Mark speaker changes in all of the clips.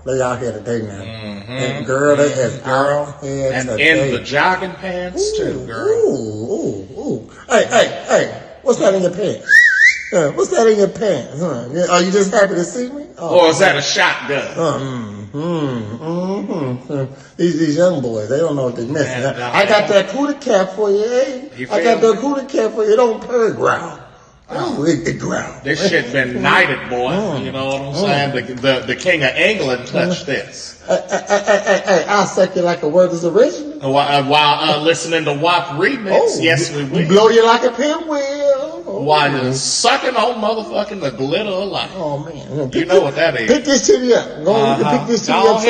Speaker 1: They out here today now. And girl, they as out here
Speaker 2: and
Speaker 1: today.
Speaker 2: in the jogging pants too, girl.
Speaker 1: Ooh. Hey, what's that in your pants? What's that in your pants? Are you just happy to see me?
Speaker 2: Or is that a shotgun?
Speaker 1: These young boys, they don't know what they're missing. I got that cootie cat for you, eh? I got that cootie cat for you. It don't purr growl. It growl.
Speaker 2: This shit been knighted, boy. You know what I'm saying? The King of England touched this.
Speaker 1: Hey, I'll suck you like a word is original.
Speaker 2: While listening to WAP remix, yes we will.
Speaker 1: Blow you like a pinwheel.
Speaker 2: While sucking on motherfucking the glitter of life.
Speaker 1: Oh, man.
Speaker 2: You know what that is.
Speaker 1: Pick this titty up. Pick this titty up.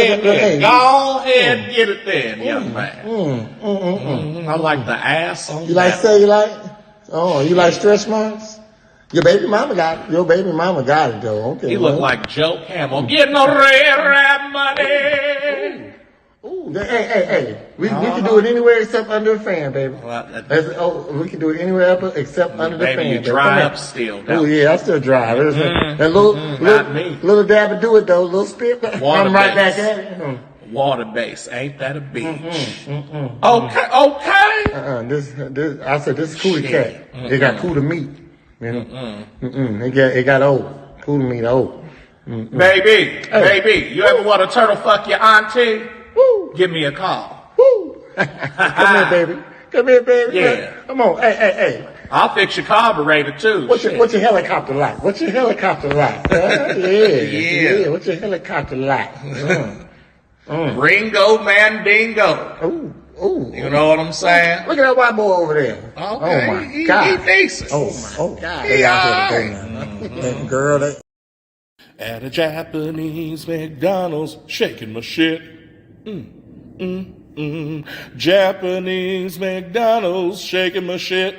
Speaker 2: Go ahead and get it then, young man. I like the ass on
Speaker 1: You like cellulite? Oh, you like stretch marks? Your baby mama got it. Your baby mama got it, though. Okay.
Speaker 2: He look like Joe Camel. Get no red money.
Speaker 1: Ooh, hey. We can do it anywhere except under a fan, baby. We can do it anywhere except under the fan.
Speaker 2: Baby, you dry up still.
Speaker 1: Oh, yeah, I still dry. That little dab to do it, though. Little spit. I'm right back at it.
Speaker 2: Water base, ain't that a beach? Okay.
Speaker 1: I said this is cootie cat. It got cootie meat. You know? It got old. Cootie meat old.
Speaker 2: Baby, you ever want to turtle fuck your auntie? Woo. Give me a call.
Speaker 1: Woo. Come here, baby.
Speaker 2: Yeah.
Speaker 1: Come on. Hey.
Speaker 2: I'll fix your carburetor too.
Speaker 1: What's your helicopter like? Yeah. What's your helicopter like?
Speaker 2: Ringo Mandingo.
Speaker 1: Ooh.
Speaker 2: You know what I'm saying?
Speaker 1: Look at that white boy over there.
Speaker 2: Okay.
Speaker 1: Oh my God.
Speaker 2: He decent.
Speaker 1: Oh my God. They out here today now. Girl,
Speaker 3: At a Japanese McDonald's, shaking my shit. Japanese McDonald's, shaking my shit.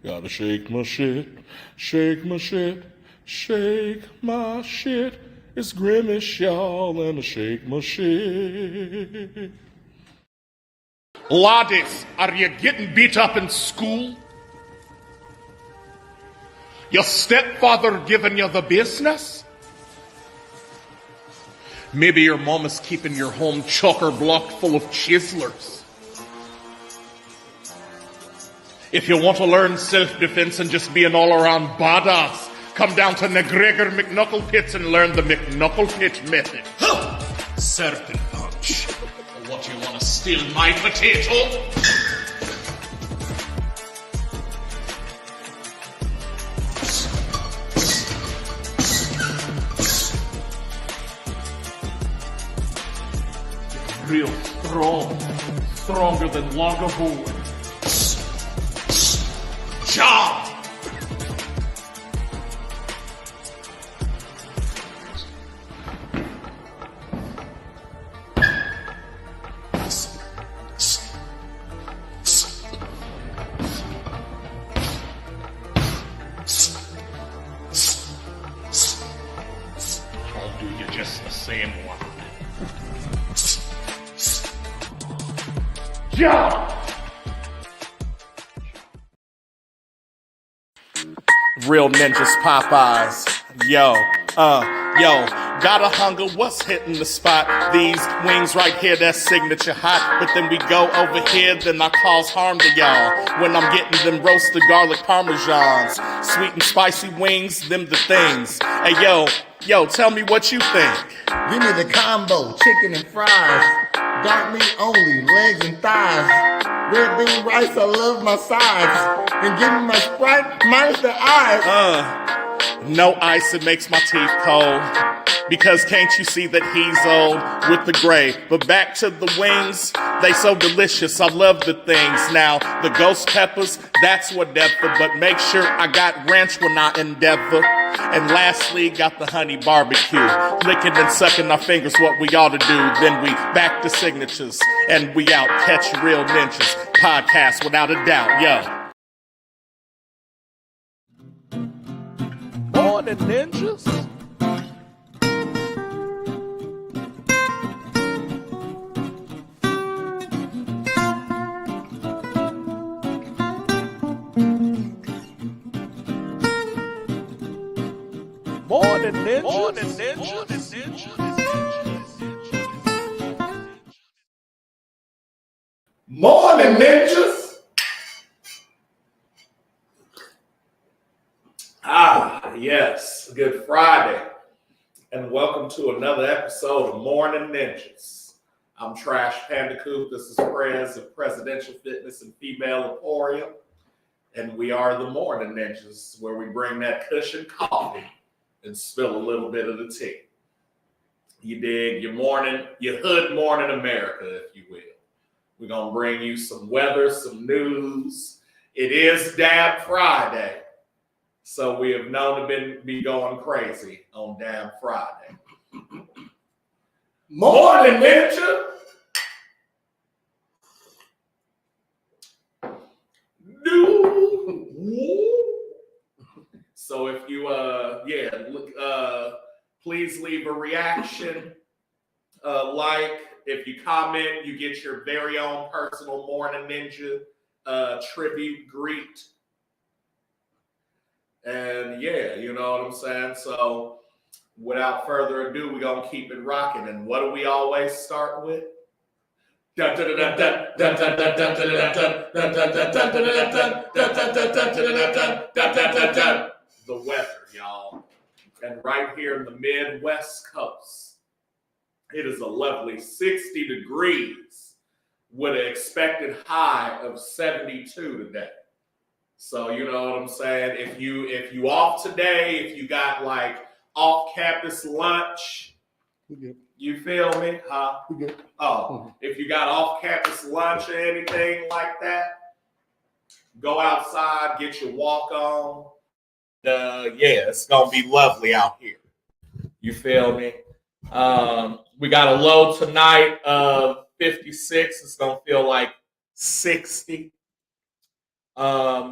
Speaker 3: Gotta shake my shit, shake my shit, shake my shit. It's Grimace, y'all, and I shake my shit.
Speaker 4: Laddies, are you getting beat up in school? Your stepfather giving you the business? Maybe your mom is keeping your home chocker-blocked full of chiselers. If you want to learn self-defense and just be an all-around badass, come down to McGregor McKnuckle Pits and learn the McKnuckle Pit method. Certain punch. What, you want to steal my potato? Real strong. Stronger than loggerboard. Job! I'll do you just the same one. Job!
Speaker 3: Real ninjas, Popeyes. Yo, got a hunger, what's hitting the spot? These wings right here, that's signature hot. But then we go over here, then I cause harm to y'all. When I'm getting them roasted garlic parmesans. Sweet and spicy wings, them the things. Hey, yo, tell me what you think.
Speaker 1: give me the combo, chicken and fries. Dark meat only, legs and thighs. Red bean rice, I love my sides. And give me my Sprite minus the eyes.
Speaker 3: No ice, it makes my teeth cold. Because can't you see that he's old with the gray? But back to the wings, they so delicious, I love the things. Now, the ghost peppers, that's whatever. But make sure I got ranch when I endeavor. And lastly, got the honey barbecue. Licking and sucking our fingers, what we ought to do. Then we back to signatures, and we out. Catch Real Ninjas podcast without a doubt, yo. Morn'n Ninjas? Morn'n
Speaker 2: Morn'n Ninjas.
Speaker 1: Morning, ninjas.
Speaker 3: Yes, good Friday, and welcome to another episode of Morn'n Ninjas. I'm Trash Panda Coop. This is Prez of Presidential Fitness and Female Emporium, and we are the Morn'n Ninjas, where we bring that cushion coffee and spill a little bit of the tea. You dig? Your hood morning America, if you will. We're gonna bring you some weather, some news. It is Dab Friday. So we have known to be going crazy on Damn Friday. Morning, Ninja. So if you, please leave a reaction. Like, if you comment, you get your very own personal Morning Ninja tribute greet. And yeah, you know what I'm saying? So without further ado, we're going to keep it rocking. And what do we always start with? The weather, y'all. And right here in the Midwest coast, it is a lovely 60 degrees with an expected high of 72 today. So you know what I'm saying? If you off today, if you got like off campus lunch, you feel me? Huh? Oh, if you got off campus lunch or anything like that, go outside, get your walk on. Yeah, it's gonna be lovely out here. You feel me? We got a low tonight of 56. It's gonna feel like 60.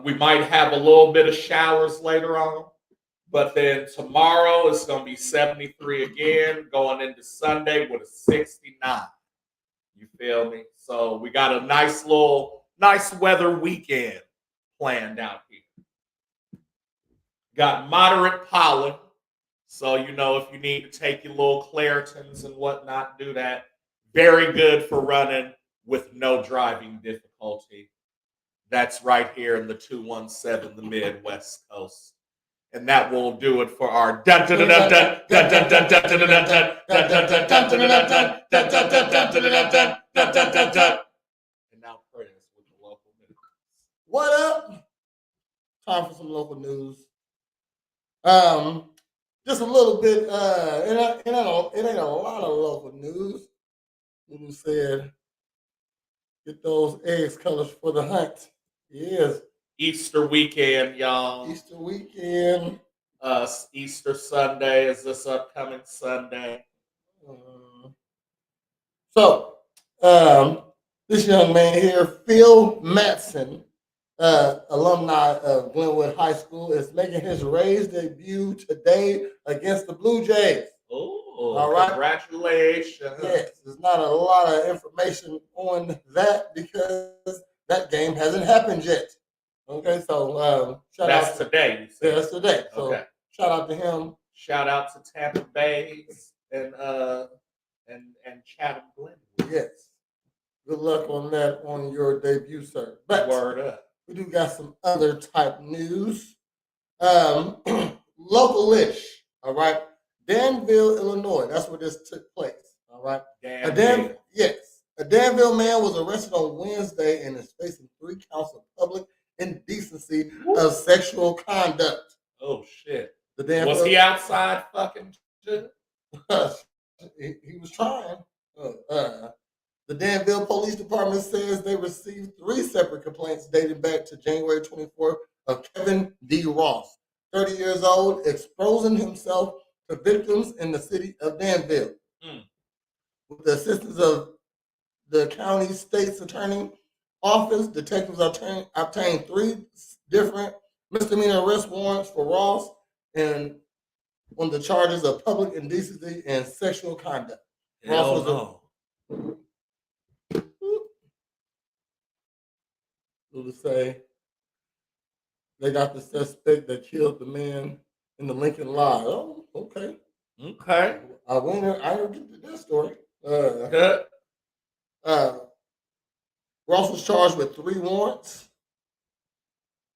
Speaker 3: We might have a little bit of showers later on, but then tomorrow it's going to be 73 again, going into Sunday with a 69. You feel me? So we got a nice weather weekend planned out here. Got moderate pollen, so you know if you need to take your little Claritins and whatnot, do that. Very good for running with no driving difficulty. That's right here in the 217, the Midwest coast. And that will do it for our dun dun dun dun dun dun dun dun dun dun dun dun dun dun. And now Chris with the local news.
Speaker 1: What up? Time for some local news. Just a little bit. It ain't a lot of local news. Who said, "Get those eggs colors for the hunt." Yes.
Speaker 3: Easter weekend, y'all.
Speaker 1: Easter weekend.
Speaker 3: Easter Sunday is this upcoming Sunday.
Speaker 1: This young man here, Phil Matson, alumni of Glenwood High School, is making his Rays debut today against the Blue Jays.
Speaker 3: Oh,
Speaker 1: all right.
Speaker 3: Congratulations.
Speaker 1: Yes, there's not a lot of information on that because that game hasn't happened yet. Okay, so
Speaker 3: that's today. You said.
Speaker 1: Yeah, that's today. So
Speaker 3: okay.
Speaker 1: Shout out to him.
Speaker 3: Shout out to Tampa Bay and Chatham Glenwood.
Speaker 1: Yes. Good luck on that on your debut, sir. But
Speaker 3: word up.
Speaker 1: We do got some other type news. Local-ish, all right. Danville, Illinois. That's where this took place. All right. A Danville man was arrested on Wednesday and is facing 3 counts of public indecency of sexual conduct.
Speaker 3: Oh shit.
Speaker 1: Was
Speaker 3: he outside fucking shit?
Speaker 1: he was trying. The Danville Police Department says they received 3 separate complaints dating back to January 24th of Kevin D. Ross, 30 years old, exposing himself to victims in the city of Danville. With the assistance of the county state's attorney office, detectives obtained 3 different misdemeanor arrest warrants for Ross and on the charges of public indecency and sexual conduct. Ross was to say they got the suspect that killed the man in the Lincoln Lie. Oh, okay.
Speaker 2: Okay.
Speaker 1: I didn't get to that story.
Speaker 2: Good.
Speaker 1: Ross was charged with 3 warrants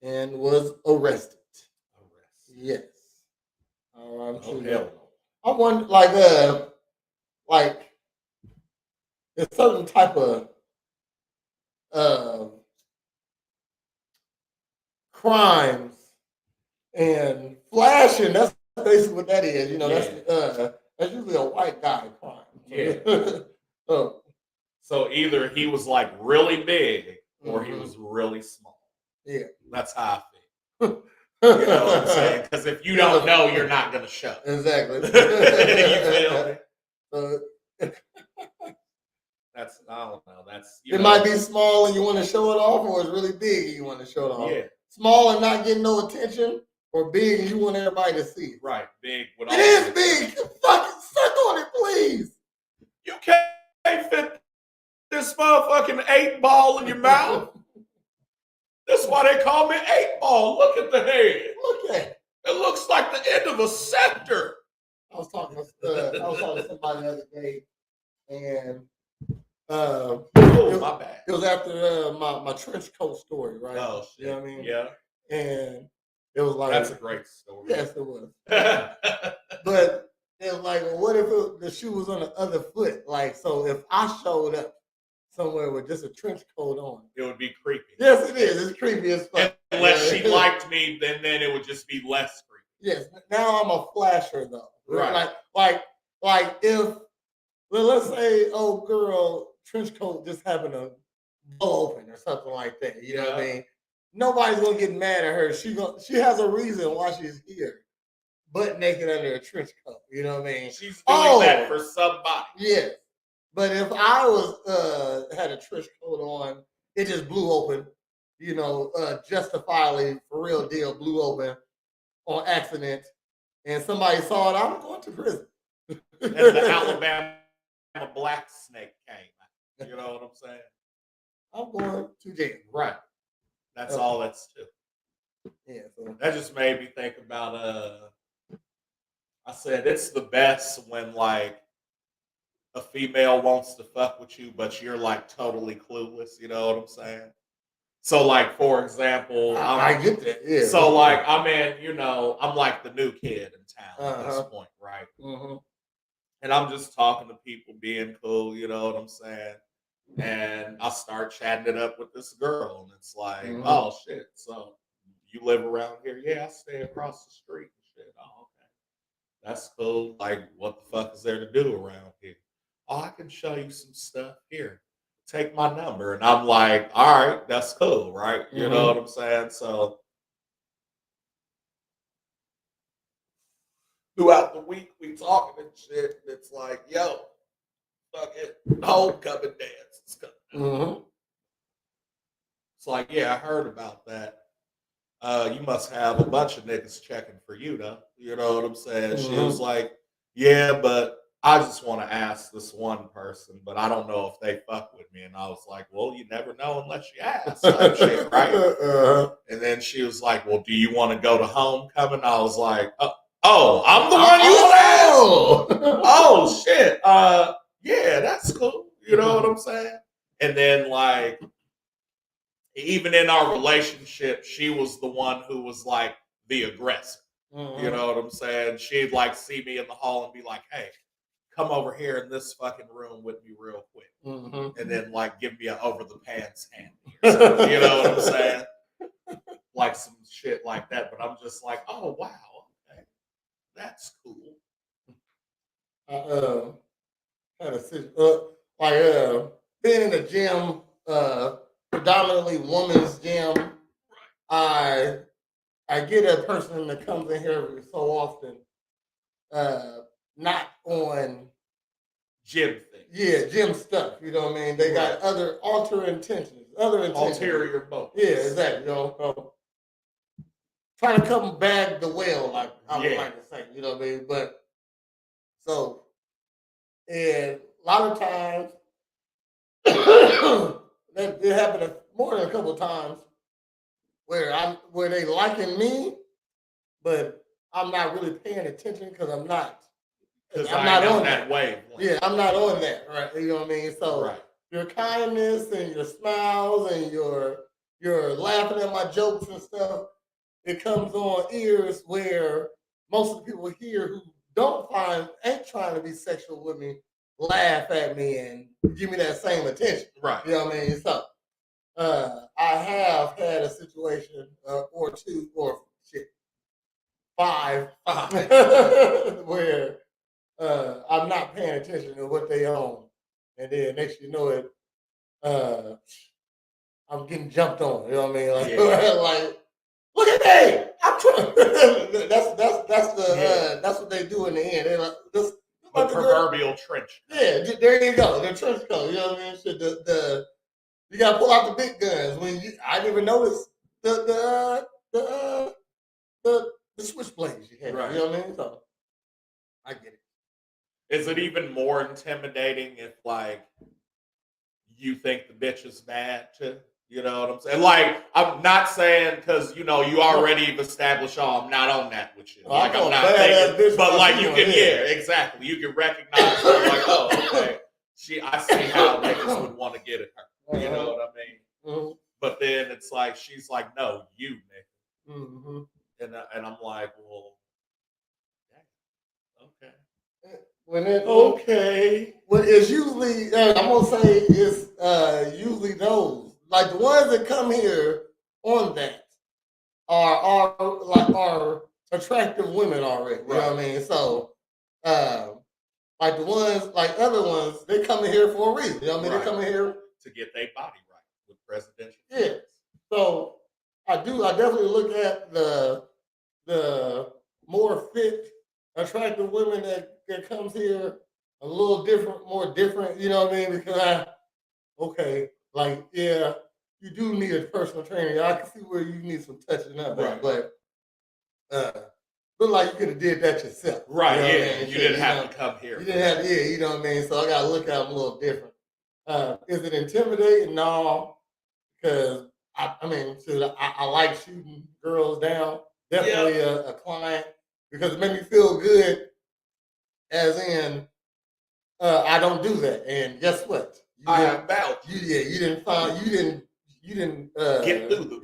Speaker 1: and was arrested. Yes. I'm
Speaker 2: Oh,
Speaker 1: sure.
Speaker 2: hell no.
Speaker 1: I wonder, like a certain type of uh, crimes and flashing. That's basically what that is. You know, that's usually a white guy crime.
Speaker 2: Yeah.
Speaker 1: Oh,
Speaker 2: So either he was like really big or he
Speaker 1: Mhm.
Speaker 2: was really small.
Speaker 1: yeah.
Speaker 2: That's how I feel. You know what I'm saying? Because if you don't know, you're not going to show.
Speaker 1: Exactly.
Speaker 2: You feel me?
Speaker 1: So,
Speaker 2: That's, I don't know. That's,
Speaker 1: it might be small and you want to show it off, or it's really big and you want to show it off.
Speaker 2: Yeah.
Speaker 1: Small and not getting no attention, or big and you want everybody to see it.
Speaker 2: Right. Big. With
Speaker 1: It
Speaker 2: all
Speaker 1: is
Speaker 2: the
Speaker 1: big.
Speaker 2: attention.
Speaker 1: Fucking suck on it, please.
Speaker 2: You can't fit this motherfucking 8-ball in your mouth. That's why they call me 8-ball. Look at the head.
Speaker 1: Look at it.
Speaker 2: It looks like the end of a scepter.
Speaker 1: I was talking to somebody the other day, and
Speaker 2: Oh, my bad.
Speaker 1: it was after my trench coat story, right?
Speaker 2: Oh, shit.
Speaker 1: You know what I mean?
Speaker 2: Yeah.
Speaker 1: And it was like,
Speaker 2: That's a great story.
Speaker 1: yes, it was. But it was like, well, what if the shoe was on the other foot? Like, so if I showed up somewhere with just a trench coat on,
Speaker 2: it would be creepy.
Speaker 1: yes, it is. It's creepy as fuck.
Speaker 2: Unless she liked me, then it would just be less creepy.
Speaker 1: Yes. Now I'm a flasher though.
Speaker 2: Right.
Speaker 1: Like if, well, let's say, oh girl, trench coat just happened to blow open or something like that. You know what I mean? Nobody's gonna get mad at her. She has a reason why she's here, butt naked under a trench coat. You know what I mean?
Speaker 2: She's doing that for somebody.
Speaker 1: Yes. But if I was had a trench coat on, it just blew open, you know, justifiably for real deal blew open on accident, and somebody saw it, I'm going to prison.
Speaker 2: And the Alabama black snake came. You know what I'm saying?
Speaker 1: I'm going to jail.
Speaker 2: Right. That's all that's to.
Speaker 1: Yeah. So.
Speaker 2: That just made me think about I said it's the best when like a female wants to fuck with you, but you're like totally clueless. You know what I'm saying? So like for example,
Speaker 1: I get that. Yeah.
Speaker 2: So like I'm like the new kid in town at this point, right?
Speaker 1: Mm-hmm.
Speaker 2: And I'm just talking to people, being cool. You know what I'm saying? And I start chatting it up with this girl, and it's like, oh shit, so you live around here? Yeah, I stay across the street and shit. Oh, okay. That's cool. Like, what the fuck is there to do around here? Oh, I can show you some stuff here. Take my number. And I'm like, all right, that's cool, right? You know what I'm saying? So throughout the week we talking and shit, and it's like, yo, fuck it, homecoming dance is coming. It's like, yeah, I heard about that. You must have a bunch of niggas checking for you, though. You know what I'm saying? She was like, yeah, but I just want to ask this one person, but I don't know if they fuck with me. And I was like, well, you never know unless you ask. Type shit, right? And then she was like, well, do you want to go to homecoming? I was like, oh, I'm the one you want to ask? Oh, shit. Yeah, that's cool. You know what I'm saying? And then, like, even in our relationship, she was the one who was like the aggressor. You know what I'm saying? She'd like see me in the hall and be like, hey, come over here in this fucking room with me real quick. And then like give me an over the pants hand. You know what I'm saying? Like some shit like that. But I'm just like, oh, wow. Okay. That's cool.
Speaker 1: Had a being in the gym, predominantly women's gym. I get a person that comes in here so often, not on
Speaker 2: gym things.
Speaker 1: Yeah, gym stuff. You know what I mean? They got other intentions.
Speaker 2: Ulterior motives.
Speaker 1: Yeah, exactly. You know, trying to come bag the whale, like I would like to say. You know what I mean? But so, and a lot of times, it happened more than a couple of times where they liking me, but I'm not really paying attention because I'm not
Speaker 2: on that wave.
Speaker 1: Yeah, I'm not on that, right? You know what I mean? So
Speaker 2: Right.
Speaker 1: your kindness and your smiles and your laughing at my jokes and stuff, it comes on ears where most of the people here who ain't trying to be sexual with me laugh at me and give me that same attention.
Speaker 2: Right.
Speaker 1: You know what I mean? So I have had a situation or two or shit, five where I'm not paying attention to what they own, and then next you know it, uh, I'm getting jumped on. You know what I mean? Like, like look at me! I'm trying. That's what they do in the end. They're like, this,
Speaker 2: the proverbial trench coat.
Speaker 1: Yeah, there you go. The trench coat. You know what I mean? Shit, you gotta pull out the big guns I didn't even notice the switchblades you had.
Speaker 2: Right.
Speaker 1: You know what I mean? So I get it.
Speaker 2: Is it even more intimidating if like you think the bitch is bad too? You know what I'm saying? Like, I'm not saying because you already have established, I'm not on that with you. Like, I'm not thinking, but like you can exactly. You can recognize like, oh, okay, I see how niggas would want to get at her. You know what I mean?
Speaker 1: Mm-hmm.
Speaker 2: But then it's like she's like, no, you, nigga.
Speaker 1: Mm-hmm.
Speaker 2: And I'm like, well, okay.
Speaker 1: Okay. Well, it's usually I'm gonna say it's usually those like the ones that come here on that are attractive women already. You know what I mean? So like the ones like other ones they come in here for a reason. You know what I mean? They come in here
Speaker 2: to get their body right with presidential.
Speaker 1: Yeah. So I definitely look at the more fit, attractive women that comes here a little different, more different, you know what I mean? Because you do need a personal trainer. I can see where you need some touching up, right? But look like you could have did that yourself,
Speaker 2: right?
Speaker 1: You know
Speaker 2: yeah, you didn't have to come here.
Speaker 1: You didn't have to, you know what I mean? So I got to look at them a little different. Is it intimidating? No, because I like shooting girls down. Definitely a client because it made me feel good. As in, I don't do that. And guess what?
Speaker 2: I have vouched.
Speaker 1: You didn't
Speaker 2: get through the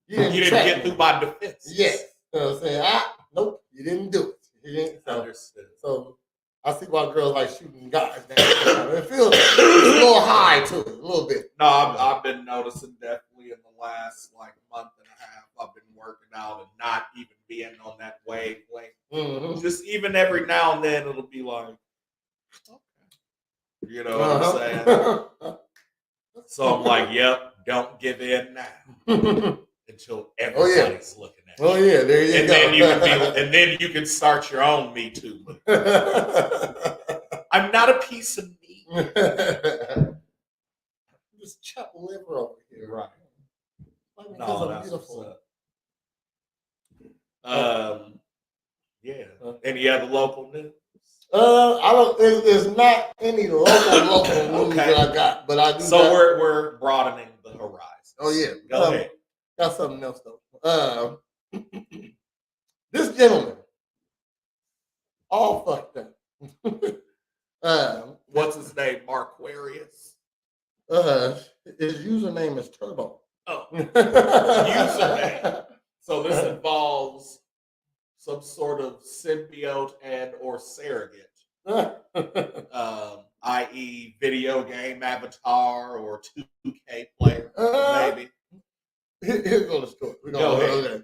Speaker 1: You didn't
Speaker 2: get through my defense.
Speaker 1: Yes. You know what I'm saying? Nope, you didn't do it. You didn't.
Speaker 2: Understood.
Speaker 1: So I see why girls like shooting guys down. It feels a little high to it, a little bit.
Speaker 2: No, I've been noticing definitely in the last like month and a half. I've been working out and not even being on that wavelength. Mm-hmm. Just even every now and then it'll be like, okay. You know what I'm saying? So I'm like, yep, don't give in now. Until everybody's looking at you.
Speaker 1: Oh yeah, there you go.
Speaker 2: And then you can start your own Me Too movement. I'm not a piece of meat.
Speaker 1: Just chop liver over here.
Speaker 2: Right.
Speaker 1: No, that's beautiful.
Speaker 2: Yeah. Any other local news?
Speaker 1: I don't. There's not any local news that I got, but I do.
Speaker 2: So we're broadening the horizon.
Speaker 1: Oh yeah.
Speaker 2: Go ahead.
Speaker 1: Got something else though. This gentleman, all fucked up.
Speaker 2: What's his name? Marquarius.
Speaker 1: His username is Turbo.
Speaker 2: Oh, username. So this involves some sort of symbiote and or surrogate, i.e., video game avatar or 2K player, maybe.
Speaker 1: Here's the story.
Speaker 2: Go ahead.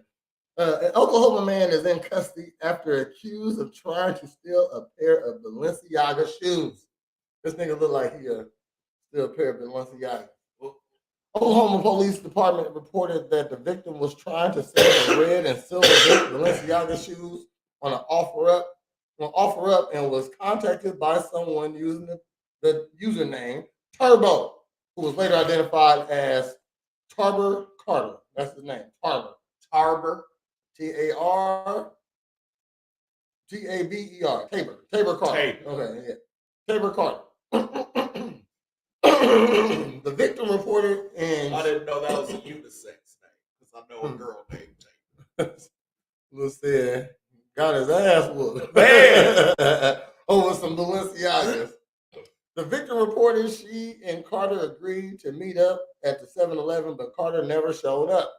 Speaker 1: An Oklahoma man is in custody after accused of trying to steal a pair of Balenciaga shoes. This nigga look like he steal a pair of Balenciaga. Oklahoma Police Department reported that the victim was trying to sell the red and silver Balenciaga shoes on an offer up, and was contacted by someone using the username Turbo, who was later identified as Tarber Carter. That's his name. Tarber. Tarber. Tabor Carter. Okay, yeah. Tabor Carter. The victim reported in.
Speaker 2: I didn't know that was a unisex name because I know a girl named Tabor.
Speaker 1: Let's say got his ass whooped.
Speaker 2: Man.
Speaker 1: Over some Balenciagas. The victim reported she and Carter agreed to meet up at the 7-Eleven, but Carter never showed up.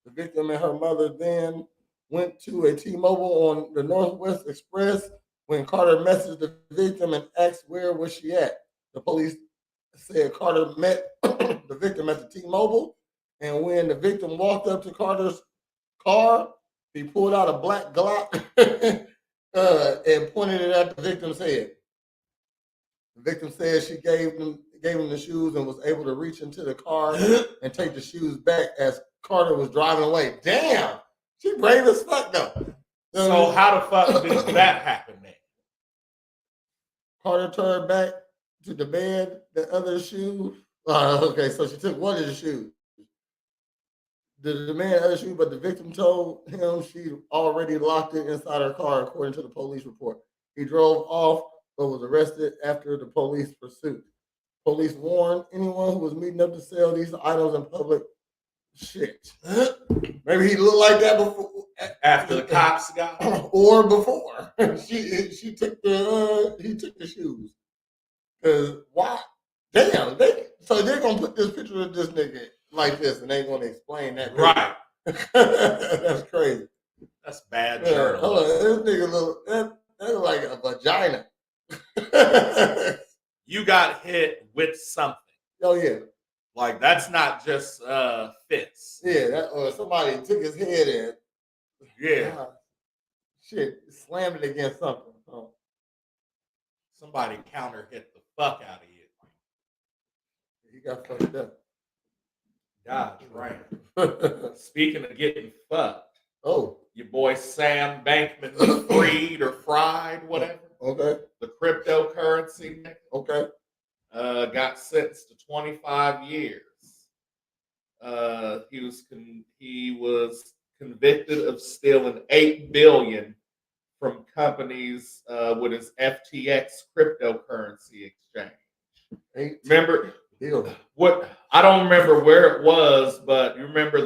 Speaker 1: The victim and her mother then went to a T-Mobile on the Northwest Express when Carter messaged the victim and asked where was she at. The police said Carter met the victim at the T-Mobile, and when the victim walked up to Carter's car, he pulled out a black Glock and pointed it at the victim's head. The victim said she gave him the shoes and was able to reach into the car and take the shoes back as Carter was driving away. Damn, she brave as fuck though.
Speaker 2: So how the fuck did that happen then?
Speaker 1: Carter turned back to the bed, the other shoe. Okay, so she took one of the shoes. The man other shoe, but the victim told him she already locked it inside her car, according to the police report. He drove off, but was arrested after the police pursuit. Police warned anyone who was meeting up to sell these items in public. Shit. Maybe he looked like that before.
Speaker 2: After the cops got him?
Speaker 1: Or before. He took the shoes. Cause why? Damn, so they're gonna put this picture of this nigga like this and they ain't gonna explain that.
Speaker 2: Right.
Speaker 1: That's crazy.
Speaker 2: That's bad
Speaker 1: Yeah,
Speaker 2: journalism.
Speaker 1: hold on, this nigga that look like a vagina.
Speaker 2: You got hit with something.
Speaker 1: Oh yeah.
Speaker 2: Like that's not just fits.
Speaker 1: Yeah, or somebody took his head in.
Speaker 2: Yeah.
Speaker 1: Shit, slammed it against something. Oh.
Speaker 2: Somebody counter hit the fuck out of you.
Speaker 1: He got fucked up.
Speaker 2: God, right. Speaking of getting fucked,
Speaker 1: Oh,
Speaker 2: your boy Sam Bankman freed or fried, whatever.
Speaker 1: okay,
Speaker 2: The cryptocurrency nigga,
Speaker 1: okay.
Speaker 2: got sentenced to 25 years. He was convicted of stealing $8 billion from companies with his FTX cryptocurrency exchange. Remember what? I don't remember where it was, but you remember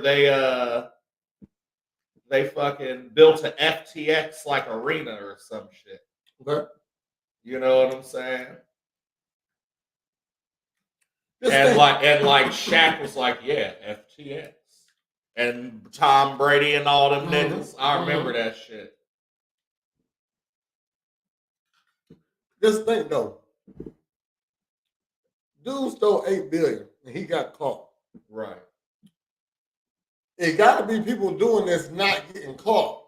Speaker 2: they fucking built an FTX like arena or some shit.
Speaker 1: Okay.
Speaker 2: You know what I'm saying? And like Shaq was like, yeah, FTX. And Tom Brady and all them niggas. I remember that shit.
Speaker 1: Just think though. Dude stole $8 billion and he got caught.
Speaker 2: Right.
Speaker 1: It got to be people doing this not getting caught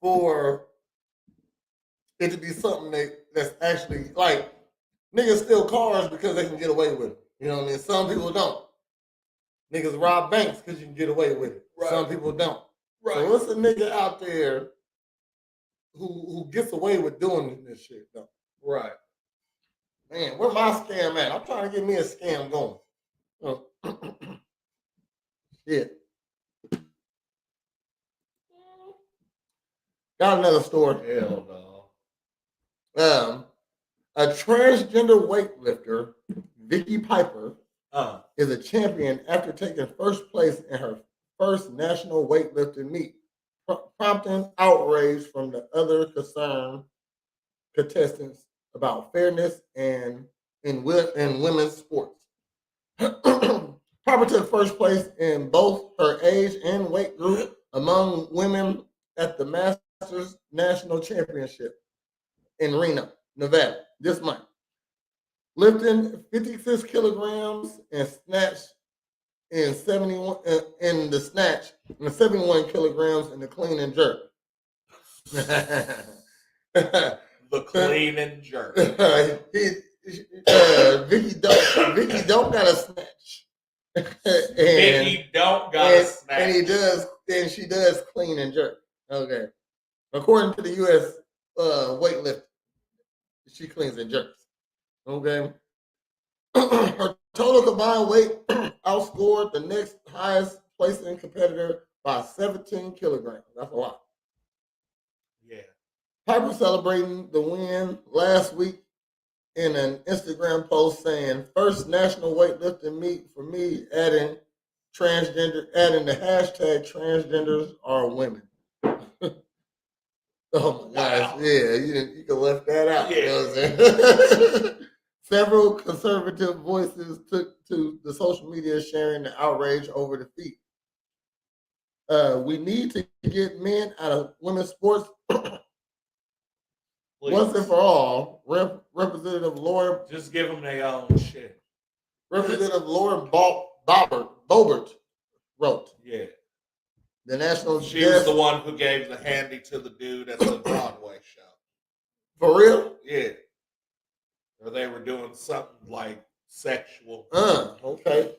Speaker 1: for it to be something that's actually like niggas steal cars because they can get away with it. You know what I mean? Some people don't. Niggas rob banks because you can get away with it. Right. Some people don't. Right. So what's a nigga out there who gets away with doing this shit though?
Speaker 2: Right.
Speaker 1: Man, where my scam at? I'm trying to get me a scam going. Shit. Got another story.
Speaker 2: Hell no.
Speaker 1: A transgender weightlifter, Vicky Piper, is a champion after taking first place in her first national weightlifting meet, prompting outrage from the other concerned contestants about fairness and in women's sports. Piper took first place in both her age and weight group among women at the Masters National Championship in Reno, Nevada, this month, lifting 56 kilograms and snatch in 71 in the snatch and 71 kilograms in the clean and jerk.
Speaker 2: The clean and jerk.
Speaker 1: Vicky don't got a snatch.
Speaker 2: Vicky don't got a snatch.
Speaker 1: And she does clean and jerk. Okay. According to the U.S. Weightlifting, she cleans and jerks. Okay. Her total combined weight outscored the next highest placing competitor by 17 kilograms. That's a lot.
Speaker 2: Yeah.
Speaker 1: Piper celebrating the win last week in an Instagram post saying, "First national weightlifting meet for me," adding the hashtag transgenders are women. Oh my gosh,
Speaker 2: Wow.
Speaker 1: yeah, you can left that out.
Speaker 2: Yeah.
Speaker 1: You know what I'm saying? Several conservative voices took to the social media sharing the outrage over the feat. We need to get men out of women's sports once and
Speaker 2: Please.
Speaker 1: for all. Representative Lauren
Speaker 2: Just give them their own shit.
Speaker 1: Bobert wrote.
Speaker 2: Yeah.
Speaker 1: The national
Speaker 2: She was
Speaker 1: guest
Speaker 2: the one who gave the handy to the dude at the Broadway show.
Speaker 1: for real.
Speaker 2: Yeah. Or they were doing something like sexual.
Speaker 1: Okay.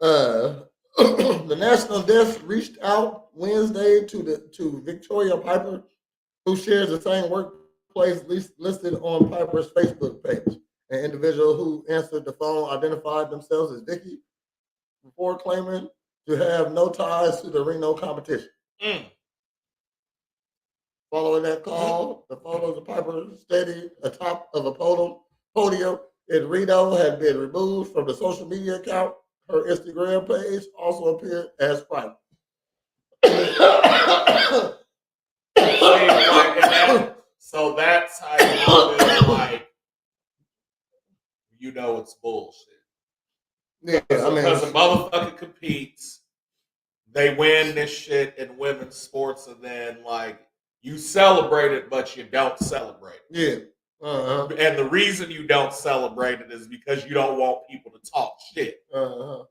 Speaker 1: The national desk reached out Wednesday to Victoria Piper, who shares the same workplace listed on Piper's Facebook page. An individual who answered the phone identified themselves as Vicky before claiming to have no ties to the Reno competition.
Speaker 2: Mm.
Speaker 1: Following that call, the photos of Piper steady atop of a podium in Reno had been removed from the social media account. Her Instagram page also appeared as private.
Speaker 2: So that's how you feel like you know it's bullshit.
Speaker 1: Yeah,
Speaker 2: Because a motherfucker competes, they win this shit in women's sports, and then like you celebrate it, but you don't celebrate it.
Speaker 1: Yeah. Uh-huh.
Speaker 2: And the reason you don't celebrate it is because you don't want people to talk shit.
Speaker 1: Uh-huh.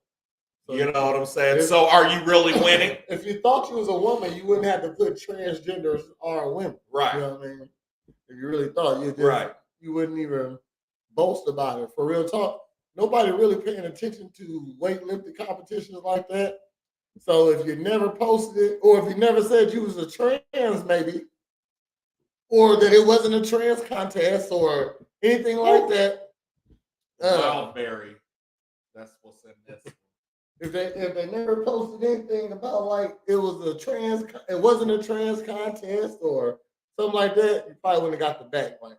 Speaker 1: So
Speaker 2: you know what I'm saying? So are you really winning?
Speaker 1: If you thought you was a woman, you wouldn't have to put transgenders are women.
Speaker 2: Right.
Speaker 1: You know what I mean? If you really thought, you wouldn't even boast about it. For real talk, nobody really paying attention to weightlifting competitions like that. So if you never posted it, or if you never said you was a trans, maybe, or that it wasn't a trans contest or anything like that.
Speaker 2: Wildberry. That's what's in this.
Speaker 1: If they never posted anything about like it wasn't a trans contest or something like that, you probably wouldn't have got the backlash.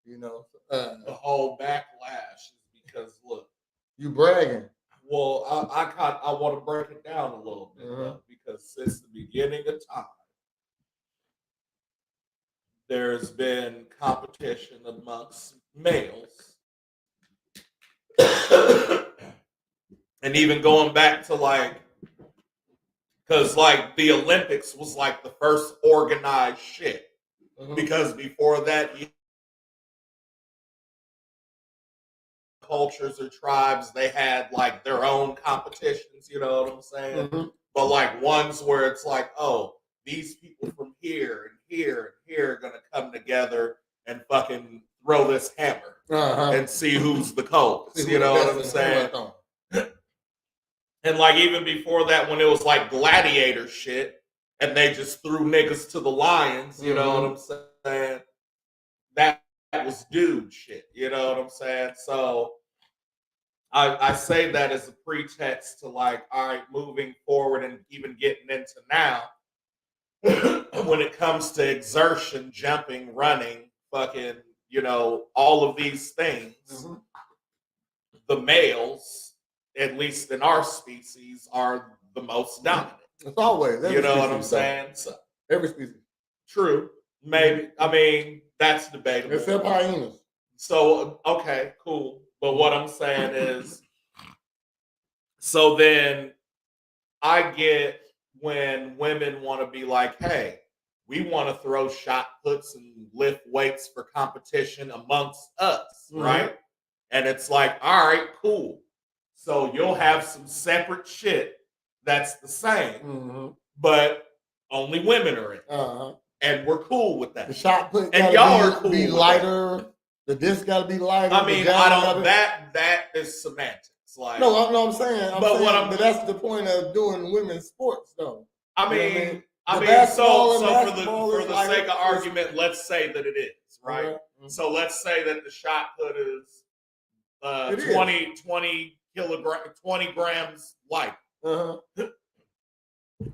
Speaker 1: You know,
Speaker 2: The whole backlash is because look,
Speaker 1: you bragging.
Speaker 2: Well, I want to break it down a little bit though, because since the beginning of time, there's been competition amongst males. And even going back to like, because like the Olympics was like the first organized shit. Because before that, cultures or tribes, they had like their own competitions, you know what I'm saying? But like ones where it's like, oh, these people from here and here and here are gonna come together and fucking throw this hammer and see who's the coldest. You know what I'm saying? And like even before that, when it was like gladiator shit, and they just threw niggas to the lions, you know what I'm saying? That was dude shit, you know what I'm saying? So I say that as a pretext to like, all right, moving forward and even getting into now, when it comes to exertion, jumping, running, fucking, you know, all of these things, the males, at least in our species, are the most dominant.
Speaker 1: It's always.
Speaker 2: You know what I'm saying? So,
Speaker 1: every species.
Speaker 2: True. Maybe. I mean, that's debatable.
Speaker 1: Except hyenas.
Speaker 2: So, okay, cool. But what I'm saying is, so then I get when women want to be like, hey, we want to throw shot puts and lift weights for competition amongst us, right? And it's like, all right, cool. So you'll have some separate shit that's the same, but only women are in it. And we're cool with that.
Speaker 1: The shot put
Speaker 2: and y'all are cool
Speaker 1: be lighter. That. The disc got to be lighter.
Speaker 2: I mean, I don't. That is semantics. Like,
Speaker 1: I'm saying. But that's the point of doing women's sports, though.
Speaker 2: I mean, so for the sake of argument, let's say that it is right. So let's say that the shot put is 20 grams light.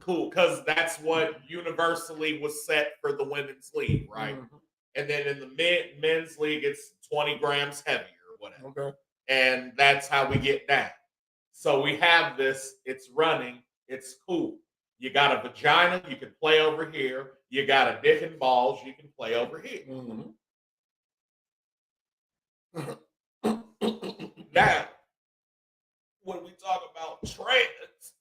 Speaker 2: Cool, because that's what universally was set for the women's league, right? And then in the men's league, it's 20 grams heavier or whatever. And that's how we get down. So we have this, it's running, it's cool. You got a vagina, you can play over here. You got a dick and balls, you can play over here. Now, when we talk about trans,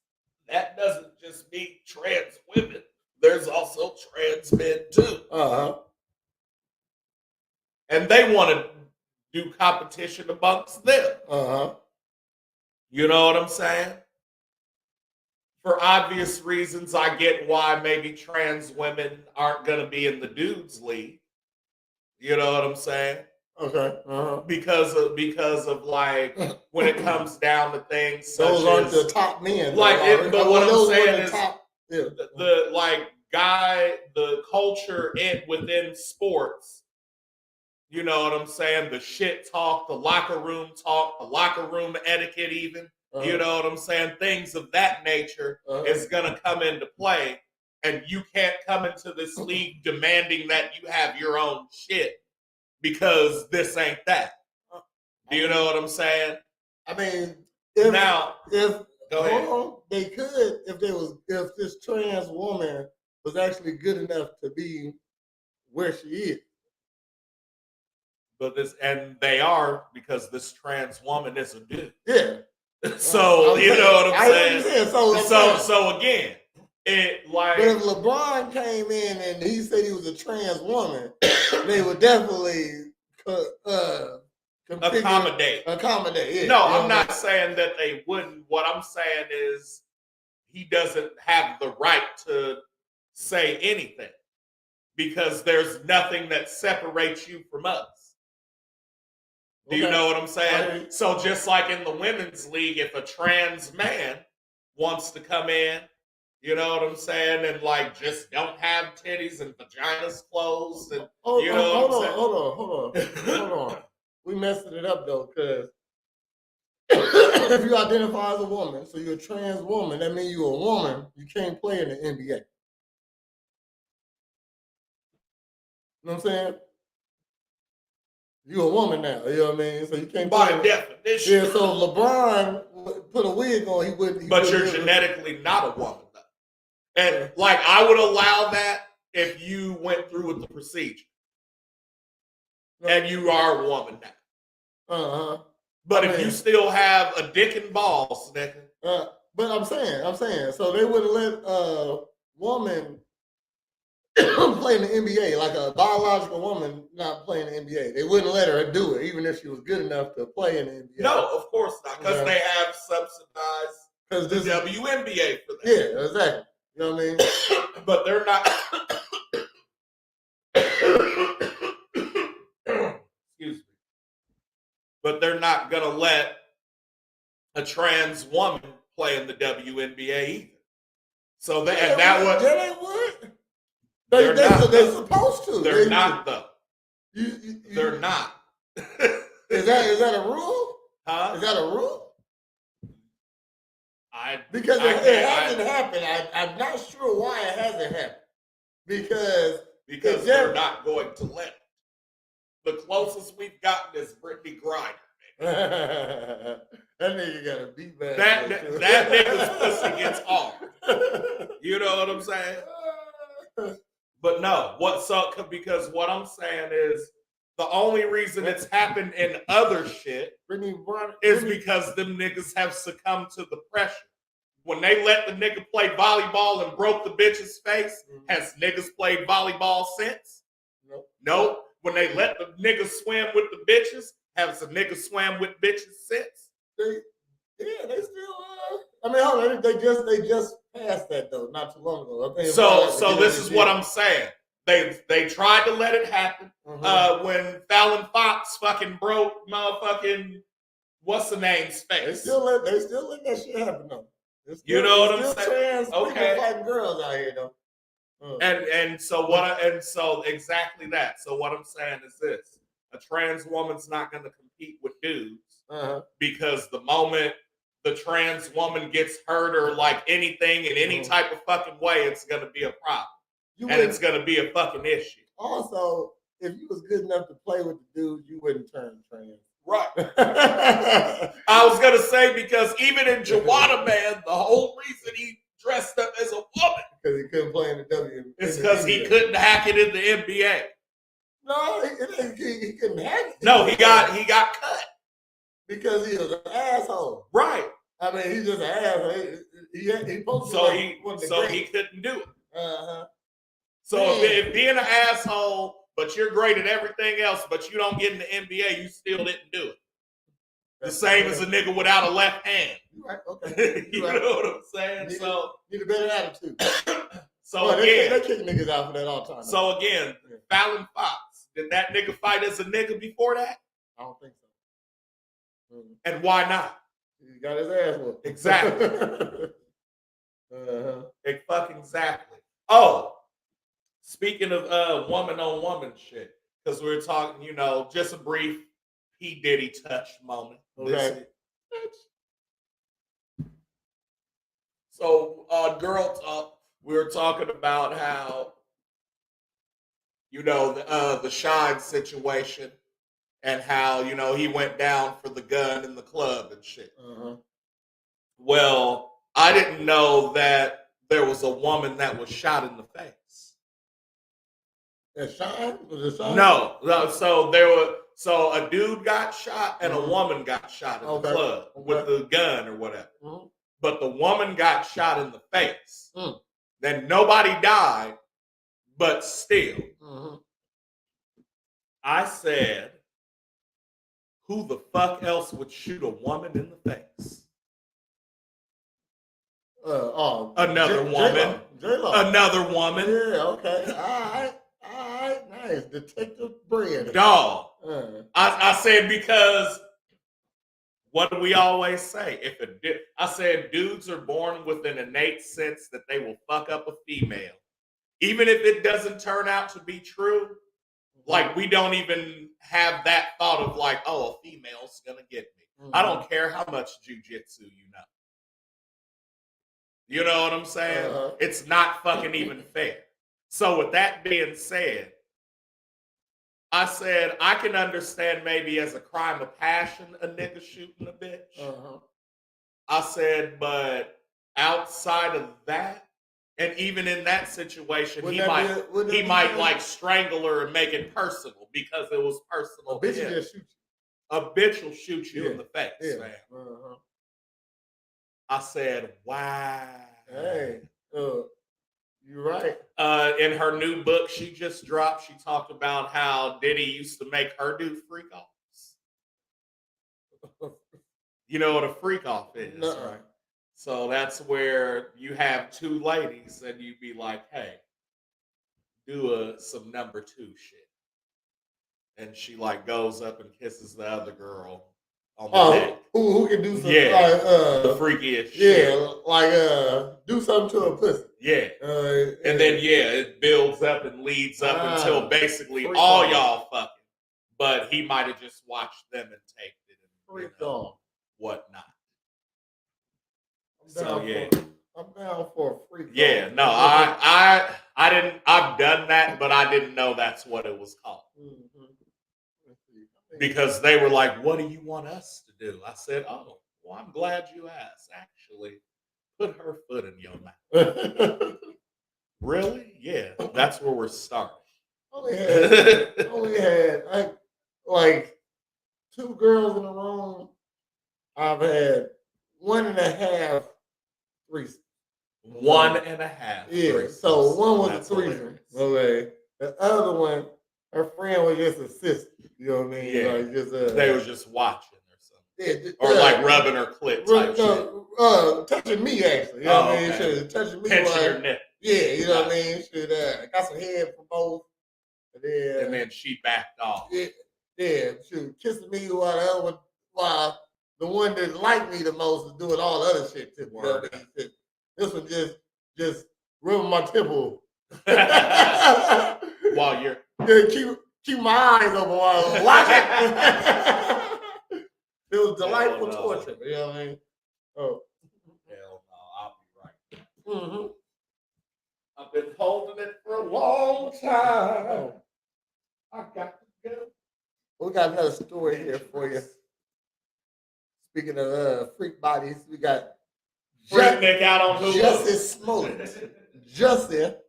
Speaker 2: that doesn't just mean trans women. There's also trans men too. And they want to do competition amongst them. You know what I'm saying? For obvious reasons, I get why maybe trans women aren't going to be in the dudes league. You know what I'm saying?
Speaker 1: Okay.
Speaker 2: Because of like when it comes down to things such
Speaker 1: Those aren't
Speaker 2: as
Speaker 1: the top men.
Speaker 2: like it, but what I'm saying is
Speaker 1: the
Speaker 2: like the culture within sports. You know what I'm saying? The shit talk, the locker room talk, the locker room etiquette, even. You know what I'm saying? Things of that nature is going to come into play. And you can't come into this league demanding that you have your own shit because this ain't that. Do you know what I'm saying?
Speaker 1: I mean,
Speaker 2: if
Speaker 1: they could, if this trans woman was actually good enough to be where she is.
Speaker 2: But they are, because this trans woman is a dude.
Speaker 1: Yeah.
Speaker 2: So you know what I'm saying? So again, it like.
Speaker 1: But if LeBron came in and he said he was a trans woman, they would definitely
Speaker 2: accommodate.
Speaker 1: Yeah.
Speaker 2: No, I'm not saying that they wouldn't. What I'm saying is he doesn't have the right to say anything because there's nothing that separates you from us. Do you know what I'm saying? So just like in the women's league, if a trans man wants to come in, you know what I'm saying, and like just don't have titties and vaginas closed, and
Speaker 1: hold on. We messing it up though, because if you identify as a woman, so you're a trans woman, that means you're a woman. You can't play in the NBA. You know what I'm saying? You're a woman now, you know what I mean? So you can't
Speaker 2: by definition.
Speaker 1: Yeah, so LeBron put a wig on, he wouldn't.
Speaker 2: But you're genetically not a woman, though. And like I would allow that if you went through with the procedure. And you are a woman now. But if you still have a dick and balls, nigga.
Speaker 1: But I'm saying, so they wouldn't let a woman play in the NBA, like a biological woman not playing in the NBA. They wouldn't let her do it, even if she was good enough to play in the NBA.
Speaker 2: No, of course not, because they have subsidized the WNBA for that.
Speaker 1: Yeah, exactly. You know what I mean?
Speaker 2: But they're not. Excuse me. But they're not gonna let a trans woman play in the WNBA either. So they would. They're
Speaker 1: supposed to.
Speaker 2: They're not though. They're not.
Speaker 1: Is that a rule?
Speaker 2: Huh?
Speaker 1: Is that a rule?
Speaker 2: Because
Speaker 1: it hasn't happened. I'm not sure why it hasn't happened. Because
Speaker 2: they're not going to let it. The closest we've gotten is Brittany Griner.
Speaker 1: That nigga got a beat back.
Speaker 2: That nigga's pussy gets hard. You know what I'm saying? But no, because what I'm saying is the only reason it's happened in other shit is because them niggas have succumbed to the pressure. When they let the nigga play volleyball and broke the bitch's face, has niggas played volleyball since? Nope. When they let the niggas swim with the bitches, has the niggas swam with bitches since?
Speaker 1: They still I mean, hold on, they just passed that though, not too long ago.
Speaker 2: So this is what I'm saying. They tried to let it happen when Fallon Fox fucking broke motherfucking what's the name's face.
Speaker 1: They still let that shit happen though.
Speaker 2: You know what I'm saying?
Speaker 1: Trans people fighting girls out here though.
Speaker 2: And so exactly that. So what I'm saying is this: a trans woman's not going to compete with dudes because the moment the trans woman gets hurt or like anything in any type of fucking way, it's going to be a problem. And it's going to be a fucking issue.
Speaker 1: Also, if you was good enough to play with the dudes, you wouldn't turn trans.
Speaker 2: Right. I was going to say, because even in Joanna Man, the whole reason he dressed up as a woman.
Speaker 1: Because he couldn't play in the W.
Speaker 2: It's because he couldn't hack it in the NBA.
Speaker 1: No, he couldn't hack it.
Speaker 2: No, he got cut.
Speaker 1: Because he was an asshole.
Speaker 2: Right.
Speaker 1: I mean, he's just an asshole. He posted
Speaker 2: So
Speaker 1: like
Speaker 2: he couldn't do it.
Speaker 1: Uh-huh.
Speaker 2: So if being an asshole, but you're great at everything else, but you don't get in the NBA, you still didn't do it. The same as a nigga without a left hand.
Speaker 1: You're right. Okay.
Speaker 2: You know what I'm saying?
Speaker 1: Need a better attitude.
Speaker 2: So
Speaker 1: again, they kick niggas out for that all the time.
Speaker 2: So again, Fallon Fox, did that nigga fight as a nigga before that?
Speaker 1: I don't think so. Mm-hmm.
Speaker 2: And why not?
Speaker 1: He got his ass whooped.
Speaker 2: Exactly. Fucking exactly. Oh, speaking of woman on woman shit, because we were talking, just a brief P. Diddy touch moment.
Speaker 1: Okay.
Speaker 2: So, Girl Talk, we were talking about how, the Shine situation and how, he went down for the gun in the club and shit.
Speaker 1: Uh-huh.
Speaker 2: Well, I didn't know that there was a woman that was shot in the face.
Speaker 1: That Shine? Was it Shine?
Speaker 2: No. So a dude got shot and a woman got shot in the club with the gun or whatever. Mm-hmm. But the woman got shot in the face. Mm. Then nobody died, but still. Mm-hmm. I said, who the fuck else would shoot a woman in the face? Another woman.
Speaker 1: J-Lo.
Speaker 2: Another woman.
Speaker 1: Yeah, okay. All right, nice. Detective Bread.
Speaker 2: Dog. I said because what do we always say? I said dudes are born with an innate sense that they will fuck up a female. Even if it doesn't turn out to be true, like we don't even have that thought of like, oh, a female's gonna get me. Mm-hmm. I don't care how much jujitsu you know. You know what I'm saying? It's not fucking even fair. So with that being said, I said I can understand maybe as a crime of passion a nigga shooting a bitch. I said, but outside of that, and even in that situation, he might like strangle her and make it personal because it was personal.
Speaker 1: A bitch will just shoot you.
Speaker 2: A bitch will shoot you in the face, man. I said, wow.
Speaker 1: Hey, you're right.
Speaker 2: In her new book she just dropped, she talked about how Diddy used to make her do freak offs. You know what a freak off is, right? So that's where you have two ladies and you be like, hey, do some number 2 shit. And she like goes up and kisses the other girl on the neck.
Speaker 1: Who can do something
Speaker 2: the freakiest shit.
Speaker 1: Yeah, like do something to a pussy.
Speaker 2: Yeah. And then it builds up and leads up until basically all y'all fucking. But he might have just watched them and taped it and whatnot.
Speaker 1: I'm down for a freak.
Speaker 2: Yeah, no, I didn't. I've done that, but I didn't know that's what it was called. Mm-hmm. Because they were like, "What do you want us to do?" I said, "Oh, well, I'm glad you asked. Actually, put her foot in your mouth." Really? Yeah, that's where we're starting.
Speaker 1: Only had like 2 girls in a room. I've had 1.5 threesomes.
Speaker 2: 1.5.
Speaker 1: Yeah.
Speaker 2: Threesomes.
Speaker 1: So one was a threesome. Okay. The other one, her friend was just a sister. You know what I mean?
Speaker 2: Yeah.
Speaker 1: Like just
Speaker 2: they were just watching or something.
Speaker 1: Yeah.
Speaker 2: Or like rubbing her clit type shit.
Speaker 1: Touching me actually. You know what I mean? Touching me.
Speaker 2: Pinching her nip.
Speaker 1: Yeah. You know what I mean? Got some head from both.
Speaker 2: And then she backed off.
Speaker 1: Yeah. She was kissing me while the one that liked me the most is doing all the other shit too. You know what I mean? This one just rubbing my temple.
Speaker 2: While you're
Speaker 1: keep my eyes open while I was watching. It was delightful torture. You know what I mean? Oh.
Speaker 2: Hell no, I'll be right. Mm-hmm. I've been holding it for a long time. I got to go.
Speaker 1: We got another story here for you. Speaking of freak bodies, we got
Speaker 2: Nick out on Hulu.
Speaker 1: Justice Smollett.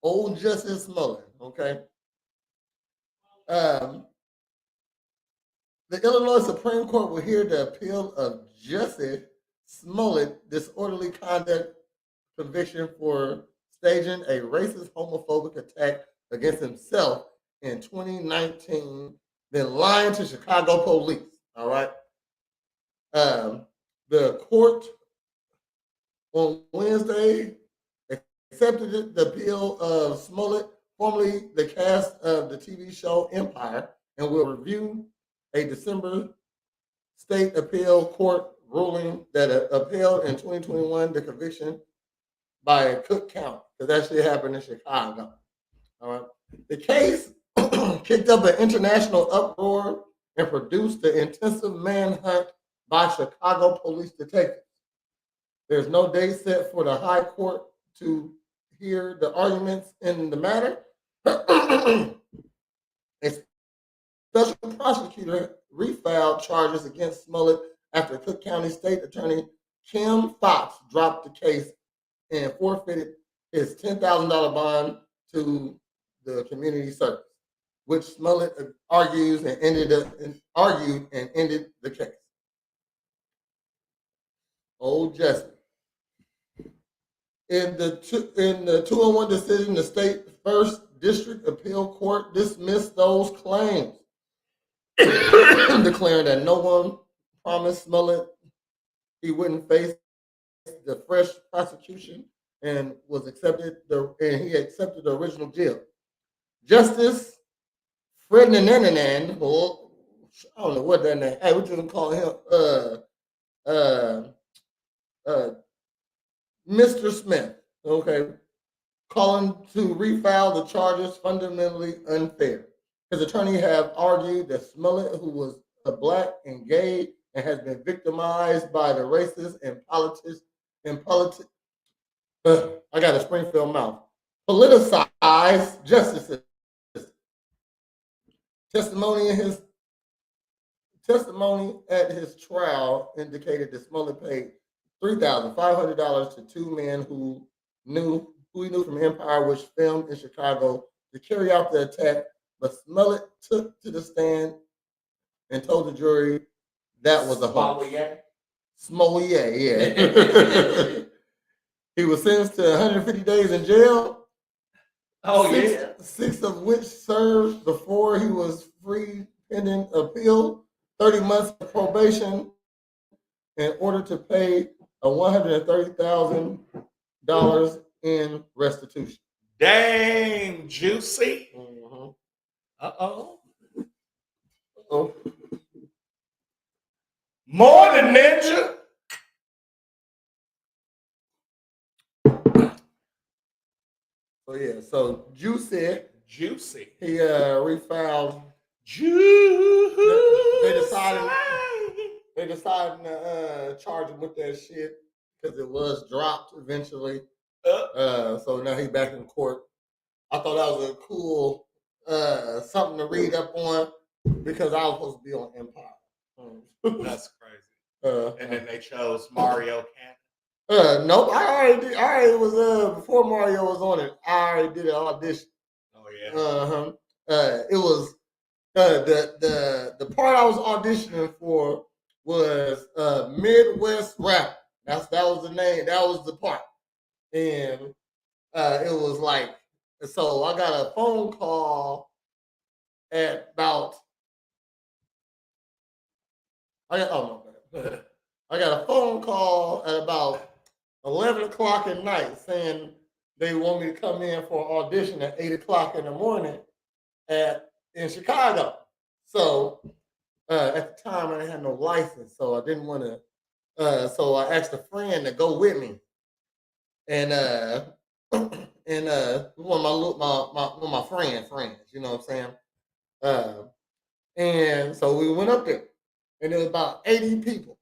Speaker 1: Old Justice Smollett, okay? The Illinois Supreme Court will hear the appeal of Justice Smollett's disorderly conduct conviction for staging a racist, homophobic attack against himself in 2019, then lying to Chicago police. All right. The court on Wednesday accepted the appeal of Smollett, formerly the cast of the TV show Empire, and will review a December state appeal court ruling that upheld in 2021 the conviction by Cook County, because that shit happened in Chicago. All right. The case kicked up an international uproar and produced the intensive manhunt by Chicago police detectives. There's no date set for the high court to hear the arguments in the matter. A special prosecutor refiled charges against Smollett after Cook County State Attorney Kim Fox dropped the case and forfeited his $10,000 bond to the community service, which Smollett argued and ended the case. Old Jesse. In the 201 decision, the state first district appeal court dismissed those claims, declaring that no one promised Smollett he wouldn't face the fresh prosecution and he accepted the original deal. Justice Morn'n Ninjas, well, I don't know what that name. Hey, we just call him Mr. Smith. Okay, calling to refile the charges fundamentally unfair. His attorney have argued that Smollett, who was a black and gay and has been victimized by the racist and I got a Springfield mouth. Politicized justices. Testimony at his trial indicated that Smollett paid $3,500 to two men who he knew from Empire, which filmed in Chicago, to carry out the attack. But Smollett took to the stand and told the jury that was a hoax. Smollett, yeah. He was sentenced to 150 days in jail. Six of which served before he was free pending appeal, 30 months of probation in order to pay a $130,000 in restitution.
Speaker 2: Dang, juicy.
Speaker 1: Mm-hmm.
Speaker 2: Uh-oh. Morn'n Ninja.
Speaker 1: So yeah, so Juicy, he refiled. They decided to charge him with that shit because it was dropped eventually. So now he's back in court. I thought that was a cool something to read up on because I was supposed to be on Empire.
Speaker 2: That's crazy. And then they chose Mario Cannon.
Speaker 1: Nope. I already was before Mario was on it. I already did an audition.
Speaker 2: Oh yeah.
Speaker 1: It was the part I was auditioning for was Midwest Rap. That was the name. That was the part, and it was like, so I got a phone call at about. I got a phone call at about 11 o'clock at night saying they want me to come in for an audition at 8 o'clock in the morning in Chicago. So at the time I didn't have no license, so I didn't want to. So I asked a friend to go with me, and one of my friends, you know what I'm saying? And so we went up there, and there was about 80 people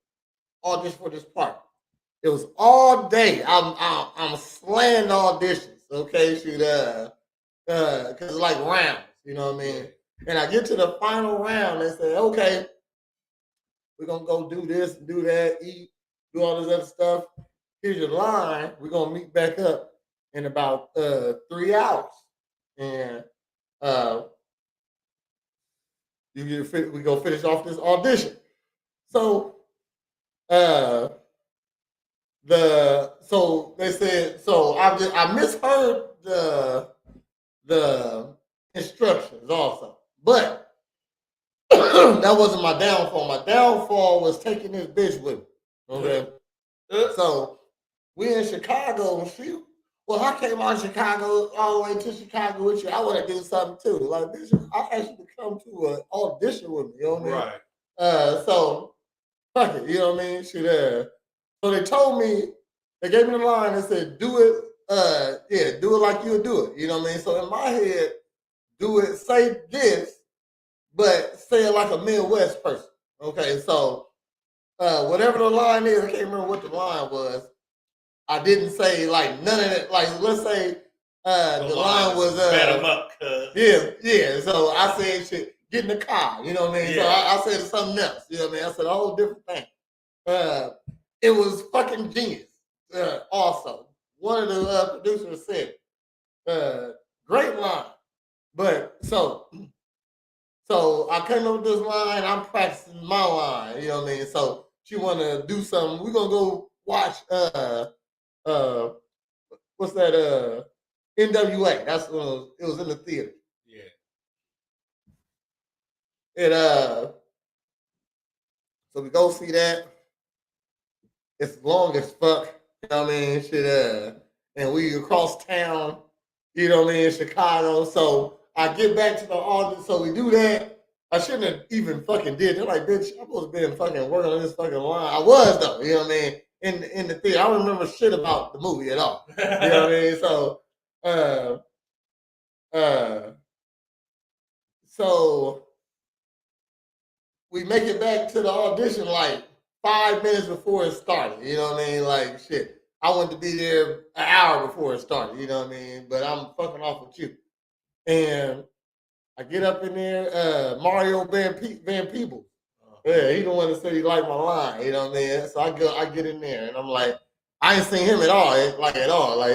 Speaker 1: all just for this part. It was all day. I'm slaying auditions, okay? Cause it's like rounds, you know what I mean? And I get to the final round and say, okay, we're gonna go do this, do that, eat, do all this other stuff. Here's your line. We're gonna meet back up in about 3 hours, and uh, we go finish off this audition. So uh, so they said I misheard the instructions also, but that wasn't my downfall. My downfall was taking this bitch with me. Okay, so we in Chicago, and I came out of Chicago all the way to Chicago with you. I want to do something too. Like, bitch, I asked you to come to an audition with me. You know what I mean?
Speaker 2: Right.
Speaker 1: So fuck it. You know what I mean? So they told me, they gave me the line and said, do it. Do it like you would do it. You know what I mean? So in my head, do it. Say this, but say it like a Midwest person. Okay, so whatever the line is, I can't remember what the line was. I didn't say like none of it. Like, let's say the line was
Speaker 2: bet 'em up, cuz.
Speaker 1: yeah. So I said shit, get in the car. You know what I mean?
Speaker 2: Yeah.
Speaker 1: So I said something else. You know what I mean? I said a whole different thing. It was fucking genius. Also, one of the producers said, "Great line," but so I came up with this line. I'm practicing my line. You know what I mean? So she want to do something. We're gonna go watch. What's that? NWA. That's when it was in the theater.
Speaker 2: Yeah.
Speaker 1: And so we go see that. It's long as fuck. You know what I mean? Shit. And we across town. You know what I mean? In Chicago. So I get back to the audience. So we do that. I shouldn't have even fucking did. They're like, bitch, I'm supposed to be fucking working on this fucking line. I was though. You know what I mean? In the theater, I don't remember shit about the movie at all. You know what I mean? So, so we make it back to the audition like 5 minutes before it started. You know what I mean? Like shit. I wanted to be there an hour before it started. You know what I mean? But I'm fucking off with you. And I get up in there. Mario Van Peebles. Yeah, he the one that said he liked my line. You know what I mean? So I get in there, and I'm like, I ain't seen him at all. At all. Like,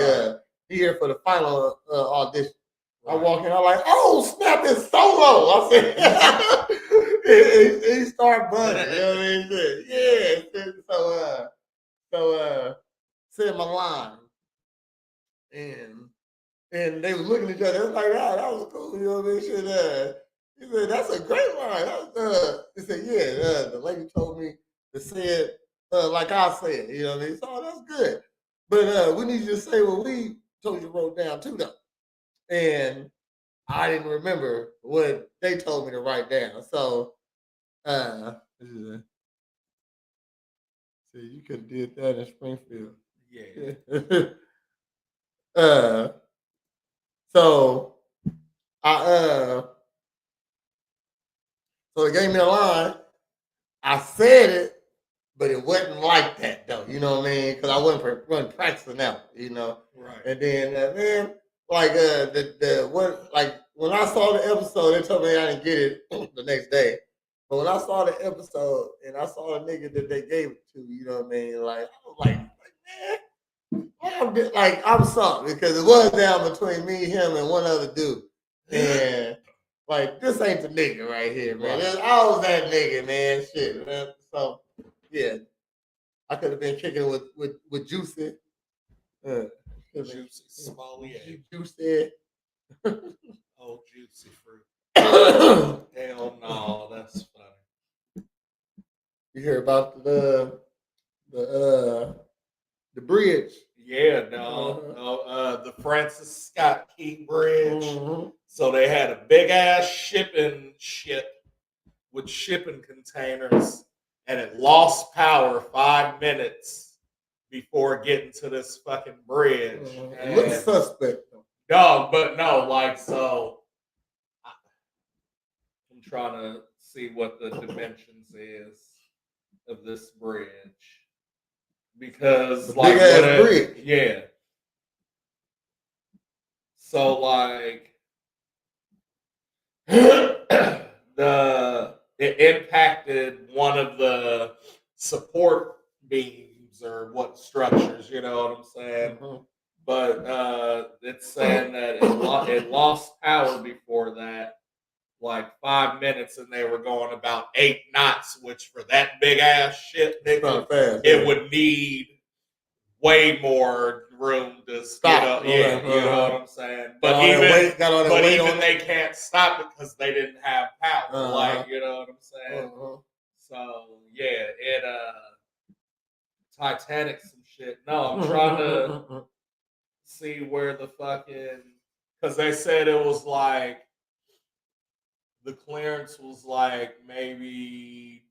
Speaker 1: he here for the final audition. I walk in, I'm like, oh snap, it's Solo. I said, he start buzzing. You know what I mean? Yeah. So said my line, and they was looking at each other. It was like, that was cool. You know what I mean? Shit, he said, that's a great line. He said, yeah, the lady told me to say it like I said. You know what I mean? So that's good. But we need you to say what we told you wrote down too, though. And I didn't remember what they told me to write down. So, so you could have did that in Springfield.
Speaker 2: Yeah.
Speaker 1: So so they gave me a line. I said it, but it wasn't like that though. You know what I mean? Because I wasn't practicing out. You know.
Speaker 2: Right.
Speaker 1: And then man, like when I saw the episode, they told me I didn't get it the next day. But when I saw the episode and I saw the nigga that they gave it to, you know what I mean? Like I was like man, I'm sorry because it was down between me, him, and one other dude. And like this ain't the nigga right here, man.
Speaker 2: Right.
Speaker 1: I was that nigga, man. Shit, man. So yeah, I could have been kicking with Juicy.
Speaker 2: Juicy Smollett.
Speaker 1: Juicy.
Speaker 2: Oh, juicy fruit. Hell no, that's funny.
Speaker 1: You hear about the bridge?
Speaker 2: Yeah, no, the Francis Scott Key Bridge.
Speaker 1: Mm-hmm.
Speaker 2: So they had a big ass shipping ship with shipping containers, and it lost power 5 minutes before getting to this fucking bridge.
Speaker 1: It looks suspect though.
Speaker 2: No, but no, like so. I'm trying to see what the dimensions is of this bridge because like
Speaker 1: big ass bridge.
Speaker 2: Yeah. So like it impacted one of the support beams tubes or what structures, you know what I'm saying?
Speaker 1: Mhm.
Speaker 2: But it's saying that it lost power before that, like 5 minutes, and they were going about 8 knots, which for that big ass shit,
Speaker 1: It's
Speaker 2: nigga,
Speaker 1: not fast.
Speaker 2: it would need way more room to
Speaker 1: Stop.
Speaker 2: you know,
Speaker 1: Okay.
Speaker 2: you know what I'm saying?
Speaker 1: Got all that weight- got all that
Speaker 2: but
Speaker 1: weight
Speaker 2: even
Speaker 1: on it.
Speaker 2: they can't stop it because they didn't have power.
Speaker 1: Uh-huh.
Speaker 2: Like, you know what I'm saying? So yeah, it Titanic some shit. No, I'm trying to see where the fucking, because they said it was like the clearance was like maybe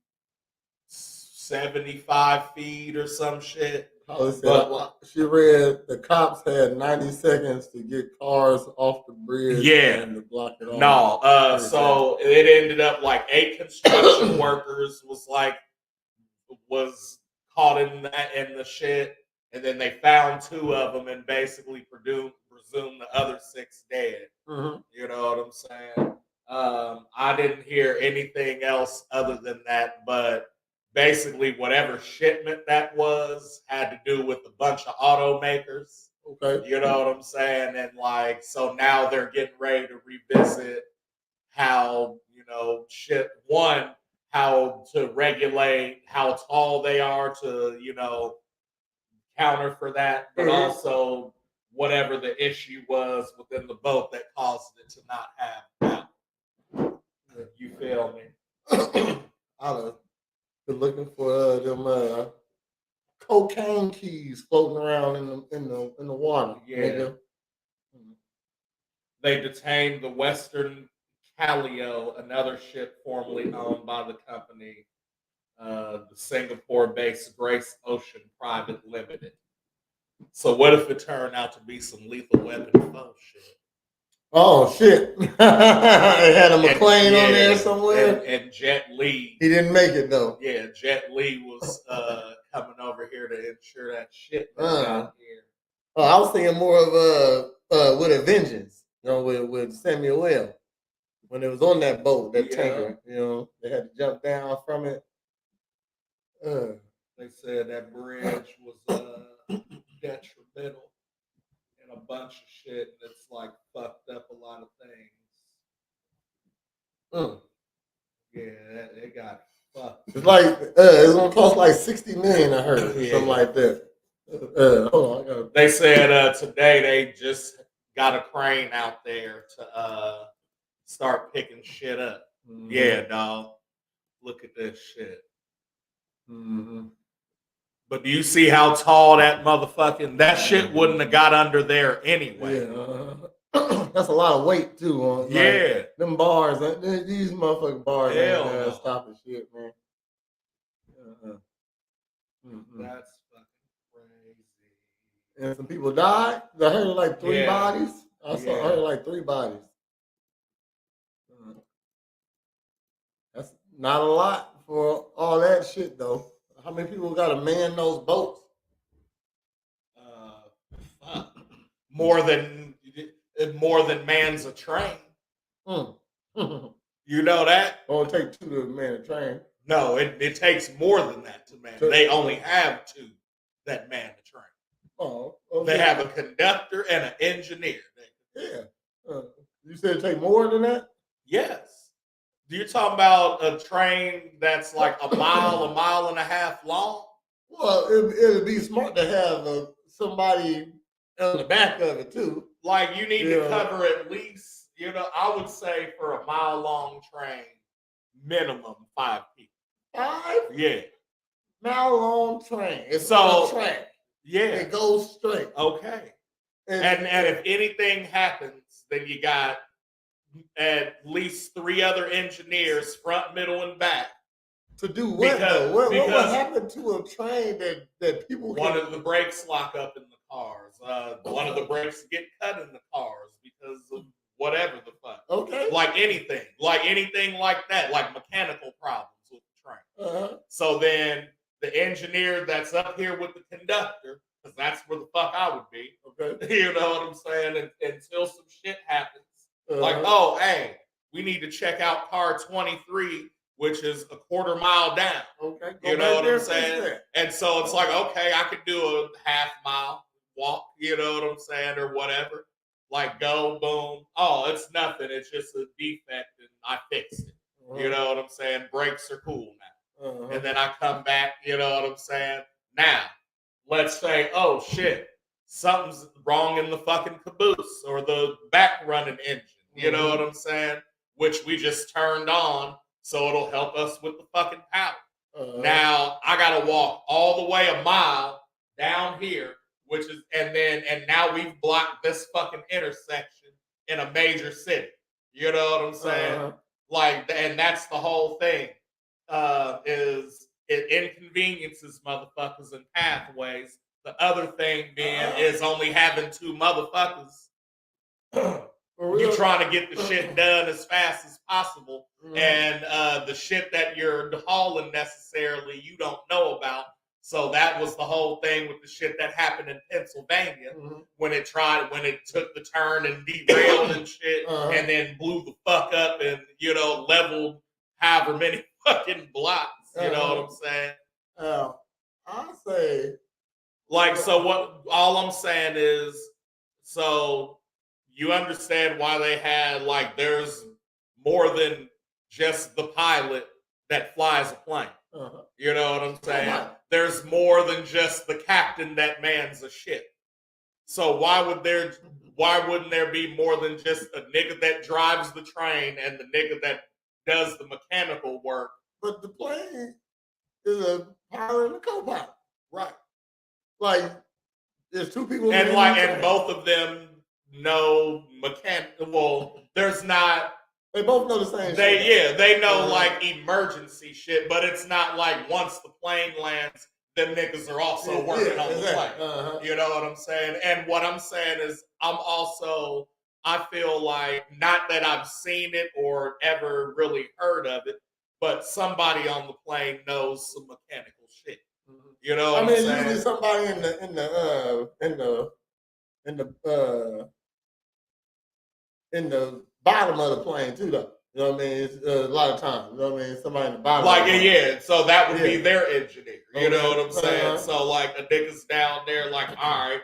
Speaker 2: 75 feet or some shit.
Speaker 1: Oh, said,
Speaker 2: But
Speaker 1: she read the cops had 90 seconds to get cars off the bridge
Speaker 2: Yeah.
Speaker 1: and to block it off.
Speaker 2: no, so it ended up like 8 construction workers was caught in the shit, and then they found 2 of them and basically presumed the other 6 dead.
Speaker 1: Mhm.
Speaker 2: You know what I'm saying? I didn't hear anything else other than that, but basically whatever shipment that was had to do with a bunch of automakers.
Speaker 1: Okay.
Speaker 2: You know what I'm saying? And like, so now they're getting ready to revisit how, you know, how to regulate how tall they are to, you know, counter for that, but also whatever the issue was within the boat that caused it to not have power. You feel me?
Speaker 1: I was looking for them cocaine keys floating around in the water.
Speaker 2: Yeah.
Speaker 1: Nigga.
Speaker 2: They detained the Western Callio, another ship formerly owned by the company, the Singapore-based Grace Ocean Private Limited. So what if it turned out to be some Lethal Weapon 4 shit?
Speaker 1: Oh shit! It had a McLean on there somewhere.
Speaker 2: And Jet Li.
Speaker 1: He didn't make it though.
Speaker 2: Yeah, Jet Li was coming over here to ensure that shit got here.
Speaker 1: Oh, I was thinking more of with a Vengeance, you know, with Samuel L. When it was on that boat, that tanker, you know, they had to jump down from it.
Speaker 2: They said that bridge was detrimental and a bunch of shit that's like fucked up a lot of things. Yeah, it got fucked.
Speaker 1: It's like it's gonna cost like $60 million. I heard something like that. Hold on,
Speaker 2: They said today they just got a crane out there to start picking shit up. Mm-hmm. Yeah, dog. Look at this shit. Mm-hmm. But do you see how tall that shit wouldn't have got under there anyway?
Speaker 1: Yeah, that's a lot of weight too. On them bars, these motherfucking bars ain't stopping shit, man.
Speaker 2: That's fucking crazy.
Speaker 1: And some people died. I heard like 3 bodies. I heard like 3 bodies. That's not a lot for all that shit though. How many people got to man those boats?
Speaker 2: More than man's a train. You know that?
Speaker 1: Oh, it take 2 to man a train.
Speaker 2: No, it takes more than that to man. They only have 2 that man the train.
Speaker 1: Oh, okay.
Speaker 2: They have a conductor and an engineer.
Speaker 1: Yeah. You said it take more than that?
Speaker 2: Yes. You're talking about a train that's like a mile and a half long?
Speaker 1: Well, it'd be smart to have somebody on the back of it too.
Speaker 2: Like you need to cover at least, you know, I would say for a mile long train, minimum 5 people.
Speaker 1: 5?
Speaker 2: Yeah.
Speaker 1: Mile long train. It's
Speaker 2: so
Speaker 1: a track.
Speaker 2: Yeah.
Speaker 1: It goes straight.
Speaker 2: Okay. And if anything happens, then you got at least 3 other engineers, front, middle, and back.
Speaker 1: To do what? What happened to a train that people?
Speaker 2: One of the brakes lock up in the cars. One of the brakes get cut in the cars because of whatever the fuck.
Speaker 1: Okay.
Speaker 2: Like anything like that, like mechanical problems with the train. So then the engineer that's up here with the conductor, because that's where the fuck I would be. Okay. You know what I'm saying? Until some shit happens. Like, oh, hey, we need to check out car 23 which is a quarter mile down.
Speaker 1: Okay.
Speaker 2: You know what I'm saying? And so it's like, okay, I could do a half mile walk, you know what I'm saying, or whatever. Like go, boom. Oh, it's nothing. It's just a defect and I fixed it. You know what I'm saying? Brakes are cool now. And then I come back, you know what I'm saying? Now, let's say, oh shit, something's wrong in the fucking caboose or the back running engine. You know what I'm saying? Which we just turned on, so it'll help us with the fucking power. Now I gotta walk all the way a mile down here, which is and now we've blocked this fucking intersection in a major city. You know what I'm saying? Like, and that's the whole thing. Is it inconveniences motherfuckers and pathways. The other thing being is only having two motherfuckers. You're trying to get the shit done as fast as possible, and the shit that you're hauling necessarily you don't know about. So that was the whole thing with the shit that happened in Pennsylvania when it took the turn and derailed and shit, and then blew the fuck up and leveled however many fucking blocks. You know what I'm saying?
Speaker 1: I say,
Speaker 2: like, so what? All I'm saying is, so you understand why they had there's more than just the pilot that flies a plane. You know what I'm saying? There's more than just the captain that mans a ship. So why wouldn't there be more than just a nigga that drives the train and the nigga that does the mechanical work?
Speaker 1: But the plane is a pilot and a co-pilot.
Speaker 2: Right.
Speaker 1: Like, there's two people.
Speaker 2: And both of them know mechanical. Well, there's not.
Speaker 1: They both know the same
Speaker 2: shit. Yeah, they know emergency shit, but it's not like once the plane lands, them niggas are also working on the plane. You know what I'm saying? And what I'm saying is I feel like, not that I've seen it or ever really heard of it, but somebody on the plane knows some mechanical shit. You know what I'm saying?
Speaker 1: Usually somebody in the bottom of the plane too, though. You know what I mean? It's, a lot of times. You know what I mean? Somebody in the bottom.
Speaker 2: So that would be their engineer. You know what I'm saying? So a nigga's down there, all right,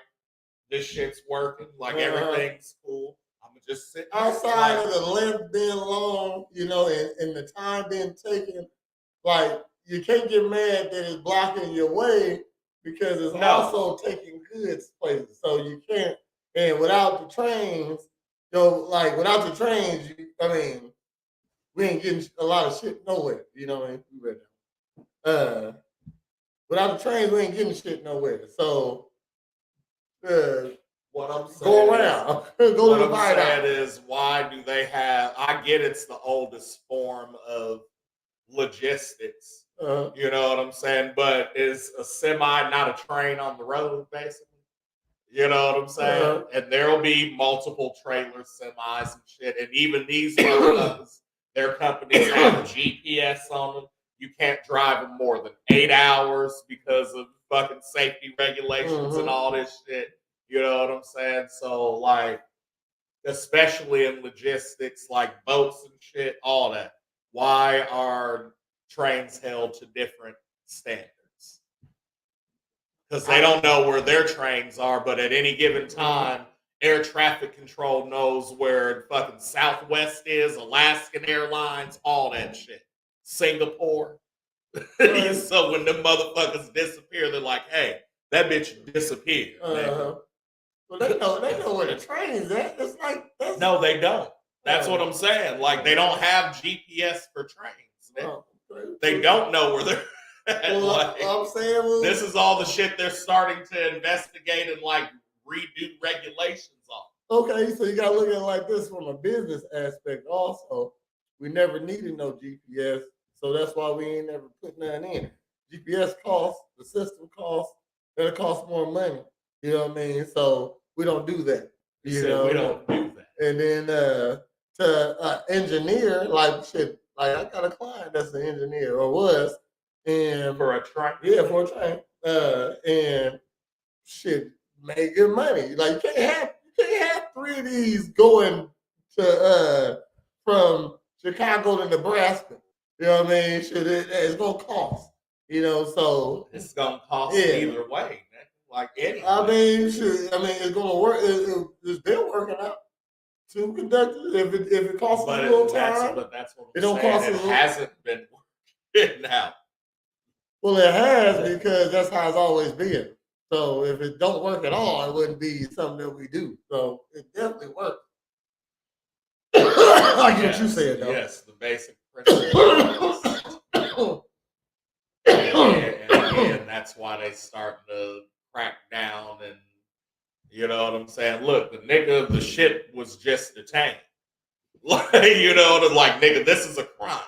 Speaker 2: this shit's working, everything's cool. I'm gonna just sit
Speaker 1: outside of the length being long, and the time being taken. You can't get mad that it's blocking your way because it's also taking goods places. So you can't. And without the trains, without the trains, we ain't getting a lot of shit nowhere. You know what I mean? Without the trains, we ain't getting shit nowhere. So,
Speaker 2: what I'm saying,
Speaker 1: go around.
Speaker 2: What I'm saying is, why do they have? I get it's the oldest form of logistics. You know what I'm saying? But is a semi not a train on the road, basically? You know what I'm saying? And there'll be multiple trailers, semis, and shit. And even these motherfuckers, their companies have GPS on them. You can't drive them more than 8 hours because of fucking safety regulations and all this shit. You know what I'm saying? So, especially in logistics, boats and shit, all that. Why are trains held to different standards? Because they don't know where their trains are, but at any given time, air traffic control knows where fucking Southwest is, Alaskan Airlines, all that shit. Singapore. So when them motherfuckers disappear, they're like, hey, that bitch disappeared.
Speaker 1: Well, they know where the train is at.
Speaker 2: No, they don't. That's what I'm saying. They don't have GPS for trains. They don't know where they're at.
Speaker 1: I'm saying,
Speaker 2: this is all the shit they're starting to investigate and redo regulations on.
Speaker 1: Okay, so you gotta look at it like this from a business aspect also. We never needed no GPS, so that's why we ain't never put nothing in. GPS costs, the system costs, it'll cost more money. You know what I mean? So we don't do that.
Speaker 2: We don't do that.
Speaker 1: And then to engineer, I got a client that's an engineer or was, and
Speaker 2: for a train.
Speaker 1: Yeah, for a train. And shit, make good money. You can't have 3 of these going to from Chicago to Nebraska. You know what I mean? Shit, it's gonna cost. You know, so
Speaker 2: It's gonna cost
Speaker 1: Yeah.
Speaker 2: either way, man. Like anyway.
Speaker 1: I mean, shit, I mean, it's gonna work. It's been working out. Two conductors. If it costs us a little time,
Speaker 2: but that's what
Speaker 1: it
Speaker 2: I'm
Speaker 1: don't
Speaker 2: saying.
Speaker 1: cost
Speaker 2: It
Speaker 1: us.
Speaker 2: hasn't been working out.
Speaker 1: Well, it has because that's how it's always been. So if it don't work at all, it wouldn't be something that we do. So it definitely works. I get what you said though.
Speaker 2: Yes, the basic principle. And again, that's why they starting to crack down and you know what I'm saying? Look, the nigga, the shit was just detained. Like, you know, like nigga, this is a crime.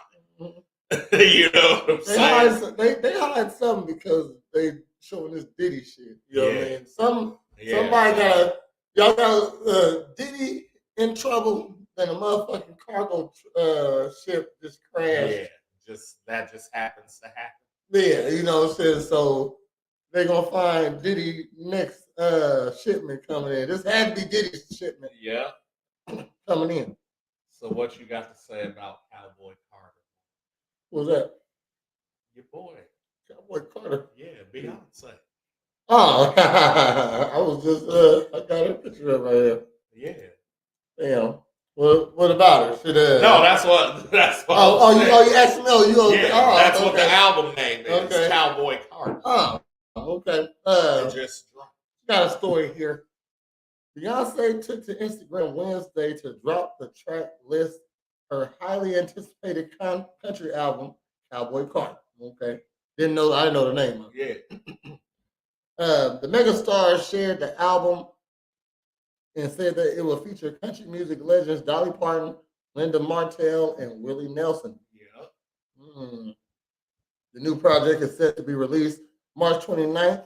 Speaker 2: You know what I'm saying?
Speaker 1: They hide some because they showing this Diddy shit. You know what I mean? Somebody y'all got Diddy in trouble and a motherfucking cargo ship just crashed.
Speaker 2: Yeah, that just happens to happen.
Speaker 1: Yeah, you know what I'm saying? So they're gonna find Diddy next shipment coming in. This had to be Diddy's shipment.
Speaker 2: Yeah.
Speaker 1: Coming in.
Speaker 2: So what you got to say about Cowboy Carter?
Speaker 1: What's that?
Speaker 2: Your boy.
Speaker 1: Cowboy Carter.
Speaker 2: Yeah, Beyonce.
Speaker 1: Oh, I was just I got a picture of her right here.
Speaker 2: Yeah.
Speaker 1: Damn. What about her?
Speaker 2: No, that's what.
Speaker 1: You asked me.
Speaker 2: That's what the
Speaker 1: okay.
Speaker 2: album name is.
Speaker 1: Okay.
Speaker 2: Cowboy Carter.
Speaker 1: Oh, okay.
Speaker 2: It just dropped.
Speaker 1: Got a story here. Beyonce took to Instagram Wednesday to drop the track list her highly anticipated country album, Cowboy Carter. Okay. I didn't know the name of it.
Speaker 2: Yeah.
Speaker 1: The megastar shared the album and said that it will feature country music legends Dolly Parton, Linda Martell, and Willie Nelson.
Speaker 2: Yeah.
Speaker 1: The new project is set to be released March 29th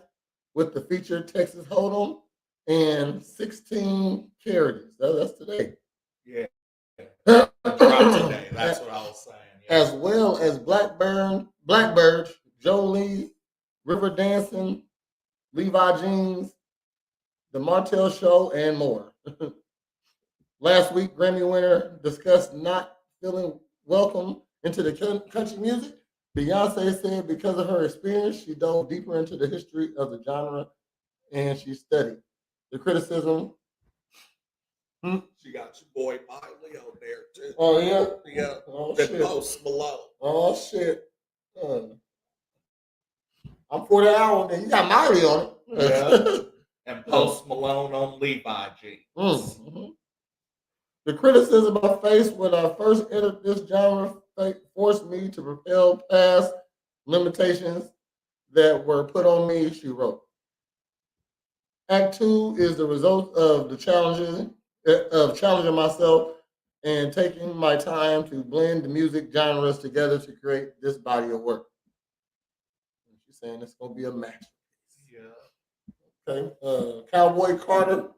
Speaker 1: with the feature Texas Hold'em and 16 Carriages. That's today.
Speaker 2: Yeah. Drop today. That's what I was saying. Yeah.
Speaker 1: As well as Blackbird, Jolie, River Dancing, Levi Jeans, The Martell Show, and more. Last week, Grammy winner discussed not feeling welcome into the country music. Beyonce said because of her experience, she dove deeper into the history of the genre and she studied the criticism.
Speaker 2: She got your boy Miley on there too.
Speaker 1: Oh yeah,
Speaker 2: yeah.
Speaker 1: Oh
Speaker 2: the
Speaker 1: shit.
Speaker 2: Post Malone.
Speaker 1: Oh shit. I'm for the album. And you got Miley on it.
Speaker 2: Yeah. And Post Malone on Levi jeans.
Speaker 1: Mm-hmm. The criticism I faced when I first entered this genre forced me to propel past limitations that were put on me, she wrote. Act 2 is the result of the challenging myself and taking my time to blend the music genres together to create this body of work. She's saying it's going to be a masterpiece. Yeah. Okay. Cowboy Carter.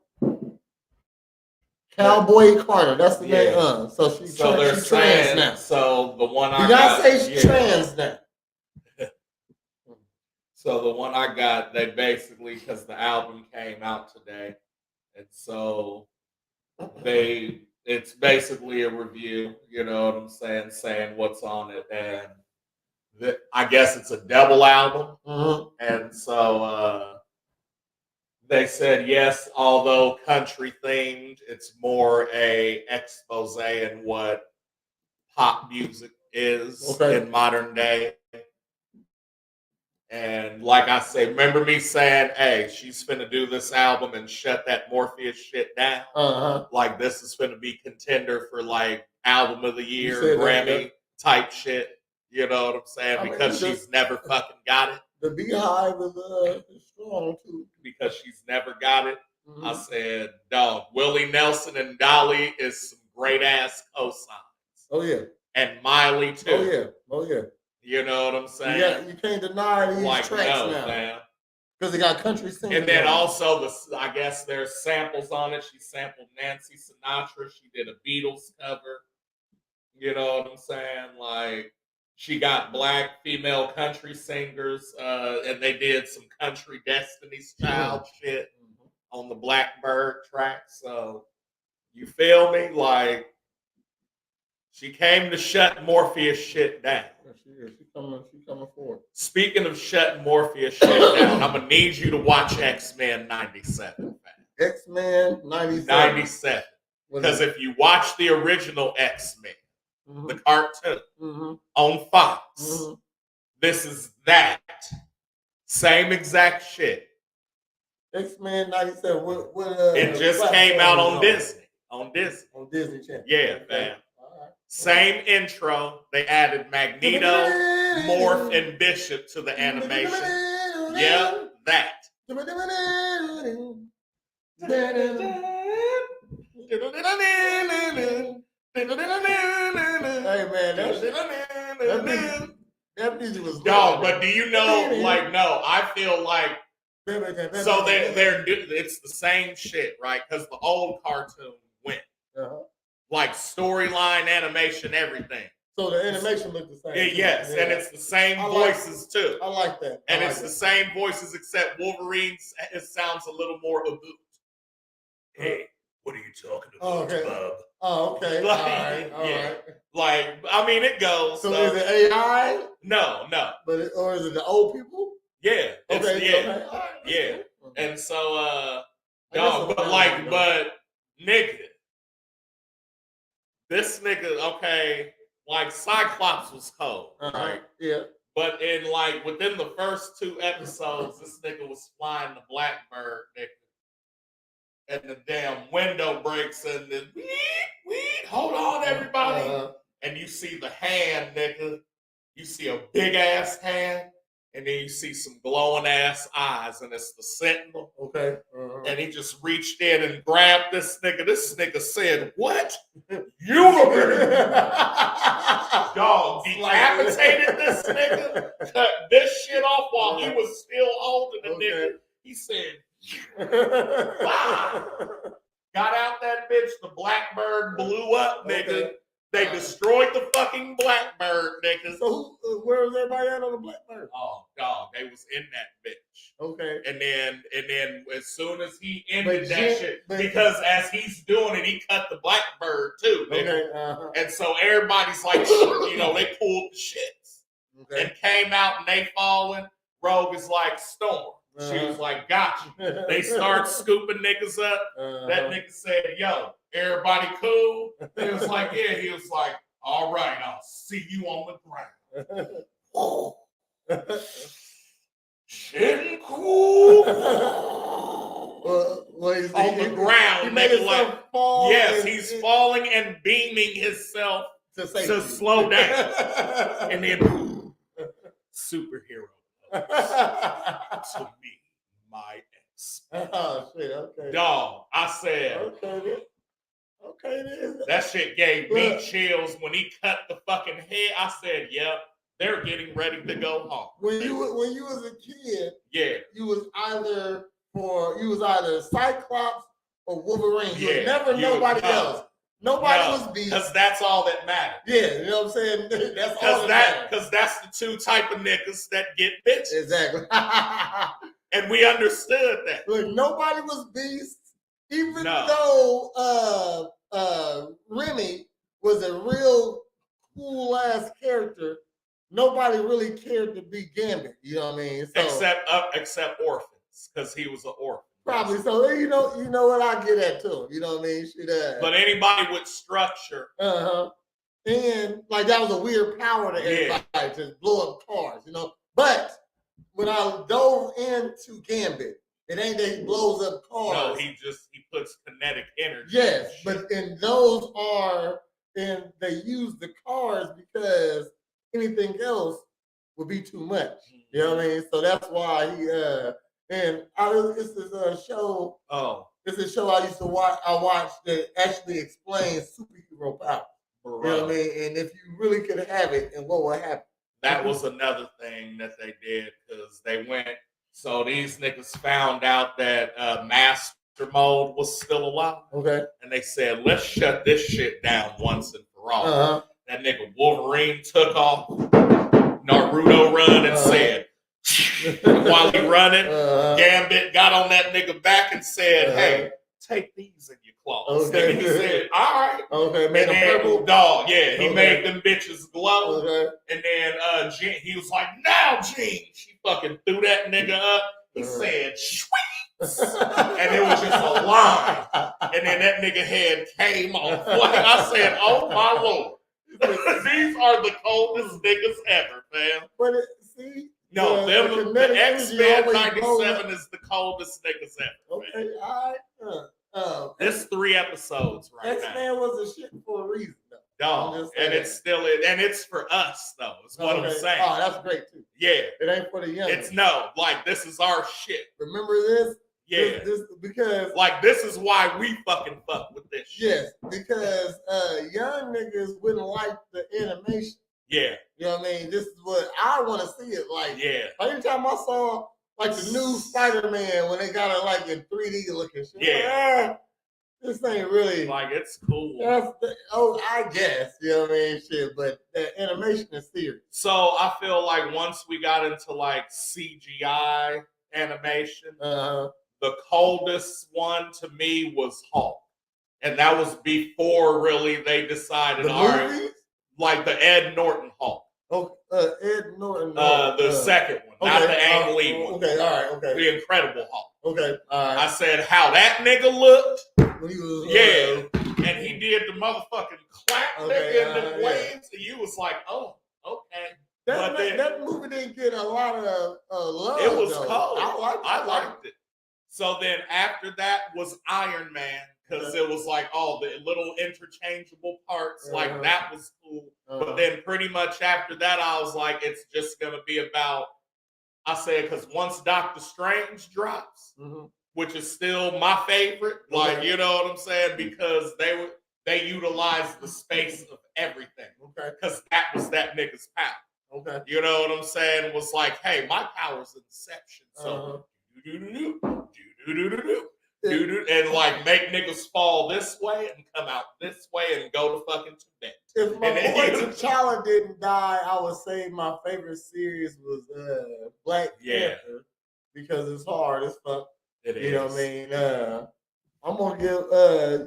Speaker 1: Cowboy Carter. That's the name. So she's trans now.
Speaker 2: So the one I
Speaker 1: Beyonce's trans now.
Speaker 2: So the one I got, they basically, because the album came out today, and so it's basically a review, you know what I'm saying what's on it, and I guess it's a double album, and so they said yes, although country themed, it's more a expose in what pop music is in modern day. And like I say, remember me saying, hey, she's finna do this album and shut that Morpheus shit down? Like this is finna be contender for like album of the year, Grammy type shit. You know what I'm saying? Because she's never fucking got it.
Speaker 1: The Beehive is strong too.
Speaker 2: Because she's never got it. I said, dog, Willie Nelson and Dolly is some great ass cosigns.
Speaker 1: Oh yeah.
Speaker 2: And Miley too.
Speaker 1: Oh yeah.
Speaker 2: You know what I'm saying?
Speaker 1: You can't deny these tracks now. Because they got country singing.
Speaker 2: And then also, I guess there's samples on it. She sampled Nancy Sinatra. She did a Beatles cover. You know what I'm saying? Like, she got black female country singers, and they did some country Destiny's Child shit on the Blackbird track. So, you feel me? Like, She came to shut Morpheus shit down.
Speaker 1: She coming forward.
Speaker 2: Speaking of shutting Morpheus shit down, I'm gonna need you to watch X-Men 97.
Speaker 1: X-Men 97.
Speaker 2: 97. Because if you watch the original X-Men, the cartoon on Fox, this is that same exact shit.
Speaker 1: X-Men 97.
Speaker 2: It just came out on Disney. On Disney.
Speaker 1: On Disney Channel.
Speaker 2: Yeah, man. Same intro. They added Magneto, Morph, and Bishop to the animation. Yeah, that.
Speaker 1: Hey man, that music was
Speaker 2: dog. But do you know? Like, no, I feel like so they're it's the same shit, right? Because the old cartoon went like storyline, animation, everything.
Speaker 1: So the animation looked the same.
Speaker 2: Yes, and it's the same voices too.
Speaker 1: I like that.
Speaker 2: And it's the same voices except Wolverine's. It sounds a little more aboot. Hey, what are you talking about, bub?
Speaker 1: Oh, okay.
Speaker 2: Like,
Speaker 1: all right.
Speaker 2: Like, I mean, it goes.
Speaker 1: So is it AI?
Speaker 2: No.
Speaker 1: But or is it the old people?
Speaker 2: Yeah.
Speaker 1: Okay.
Speaker 2: Yeah. And so, dog, but nigga, this nigga, okay, like Cyclops was cold, right?
Speaker 1: Yeah.
Speaker 2: But within the first 2 episodes, this nigga was flying the Blackbird, nigga. And the damn window breaks and then hold on everybody. And you see the hand, nigga. You see a big ass hand, and then you see some glowing ass eyes, and it's the Sentinel.
Speaker 1: Okay.
Speaker 2: And he just reached in and grabbed this nigga. This nigga said, "What? Universe!" Dog decapitated this nigga, cut this shit off while he was still holding the nigga. He said, wow. Got out that bitch. The Blackbird blew up, nigga. Okay. They destroyed the fucking Blackbird, nigga.
Speaker 1: So where was everybody at on the Blackbird?
Speaker 2: Oh, dog, they was in that bitch.
Speaker 1: Okay.
Speaker 2: And then as soon as he ended that shit, because as he's doing it, he cut the Blackbird too, nigga. Okay. And so everybody's like, they pulled the shits and came out and they falling. Rogue is like, Storm. She was like, gotcha. They start scooping niggas up. That nigga said, yo, everybody cool? He was like, yeah. He was like, all right, I'll see you on the ground. Shit cool. On the ground.
Speaker 1: He made himself fall.
Speaker 2: Yes, he's falling and beaming himself to slow down. And then superhero. To me, my ex.
Speaker 1: Oh shit! Okay.
Speaker 2: Dog, I said.
Speaker 1: Okay.
Speaker 2: That shit gave me chills when he cut the fucking head. I said, "Yep, they're getting ready to go home."
Speaker 1: When you was a kid,
Speaker 2: yeah,
Speaker 1: you was either Cyclops or Wolverine. You was never nobody else. Nobody was Beast.
Speaker 2: Because that's all that matters.
Speaker 1: Yeah, you know what I'm saying? That's all that matters.
Speaker 2: Because that's the 2 type of niggas that get bitches.
Speaker 1: Exactly.
Speaker 2: And we understood that.
Speaker 1: Look, nobody was Beast. Even though Remy was a real cool ass character, nobody really cared to be Gambit. You know what I mean? So,
Speaker 2: except orphans, because he was an orphan.
Speaker 1: Probably so. You know what I get at too. You know what I mean?
Speaker 2: But anybody with structure.
Speaker 1: And like that was a weird power to everybody to blow up cars, But when I dove into Gambit, it ain't that he blows up cars.
Speaker 2: No, he puts kinetic energy.
Speaker 1: Yes, but they use the cars because anything else would be too much. You know what I mean? So that's why he this is a show. Oh, this is a show I used to watch. I watched that actually explains superhero power. You know what I mean? And if you really could have it, and what would happen?
Speaker 2: That was another thing that they did because they went. So these niggas found out that Master Mold was still alive. Okay. And they said, let's shut this shit down once and for all. That nigga Wolverine took off, Naruto run and said, while he running, Gambit got on that nigga back and said, hey, take these in your claws.
Speaker 1: Okay.
Speaker 2: And he said, all right.
Speaker 1: Okay,
Speaker 2: And
Speaker 1: made a
Speaker 2: then,
Speaker 1: purple.
Speaker 2: dog, yeah, he
Speaker 1: Okay.
Speaker 2: made them bitches glow.
Speaker 1: Okay.
Speaker 2: And then Gene, he was like, now, Gene. She fucking threw that nigga up. He said, sweets. And it was just a line. And then that nigga head came off. Like I said, oh my Lord. These are the coldest niggas ever, man.
Speaker 1: But see,
Speaker 2: No, the
Speaker 1: kinetic
Speaker 2: X-Men
Speaker 1: energy always
Speaker 2: 97 is the coldest niggas ever.
Speaker 1: Okay,
Speaker 2: Man.
Speaker 1: all right.
Speaker 2: This 3 episodes right now.
Speaker 1: X-Men was a shit for a reason, though.
Speaker 2: Dog, and it's still and it's for us though. Is what I'm saying.
Speaker 1: Oh, that's great too.
Speaker 2: Yeah,
Speaker 1: it ain't for the young.
Speaker 2: It's no, like this is our shit.
Speaker 1: Remember this?
Speaker 2: Yeah,
Speaker 1: this because
Speaker 2: like this is why we fucking fuck with this shit.
Speaker 1: Yes, because young niggas wouldn't like the animation.
Speaker 2: Yeah,
Speaker 1: you know what I mean. This is what I want to see it like.
Speaker 2: Yeah,
Speaker 1: every time I saw like the new Spider-Man when they got it like in 3D looking shit.
Speaker 2: Yeah.
Speaker 1: This ain't really
Speaker 2: like it's cool.
Speaker 1: I guess you know what I mean, shit. But the animation is serious.
Speaker 2: So I feel like once we got into like CGI animation, the coldest one to me was Hulk, and that was before really they decided.
Speaker 1: All right,
Speaker 2: like the Ed Norton Hulk.
Speaker 1: Oh, Ed Norton.
Speaker 2: The second one, not the Ang Lee one.
Speaker 1: Okay, all right, okay.
Speaker 2: The Incredible Hulk.
Speaker 1: Okay, all right.
Speaker 2: I said how that nigga looked.
Speaker 1: When he was,
Speaker 2: and he did the motherfucking clap nigga in the waves, and you was like, oh, okay.
Speaker 1: That movie didn't get a lot of love.
Speaker 2: It was
Speaker 1: though.
Speaker 2: cold.
Speaker 1: I liked it.
Speaker 2: So then after that was Iron Man, because it was like all the little interchangeable parts, like that was cool. But then pretty much after that, I was like, it's just gonna be about. I said because once Doctor Strange drops, which is still my favorite, like you know what I'm saying, because they utilized the space of everything, because that was that nigga's power. Okay, you know what I'm saying? It was like, hey, my power's Inception, so and like make niggas fall this way and come out this way and go to fucking Tibet.
Speaker 1: If my boy T'Challa didn't die, I would say my favorite series was Black Panther, because it's hard as fuck.
Speaker 2: It is.
Speaker 1: You know what I mean? I'm gonna give.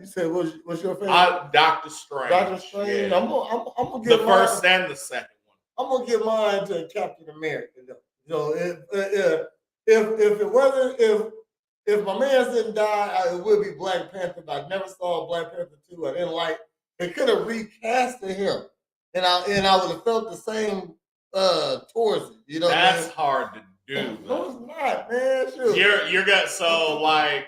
Speaker 1: You said what's your favorite?
Speaker 2: Doctor Strange.
Speaker 1: Doctor Strange.
Speaker 2: Yeah.
Speaker 1: I'm gonna give
Speaker 2: the first and the second one.
Speaker 1: I'm gonna give mine to Captain America. You know, if it wasn't if my man didn't die, it would be Black Panther. But I never saw Black Panther 2. I didn't like. They could have recasted him, and I would have felt the same towards it. You know,
Speaker 2: that's hard to do.
Speaker 1: No, it's not, man. Sure.
Speaker 2: You're got so like.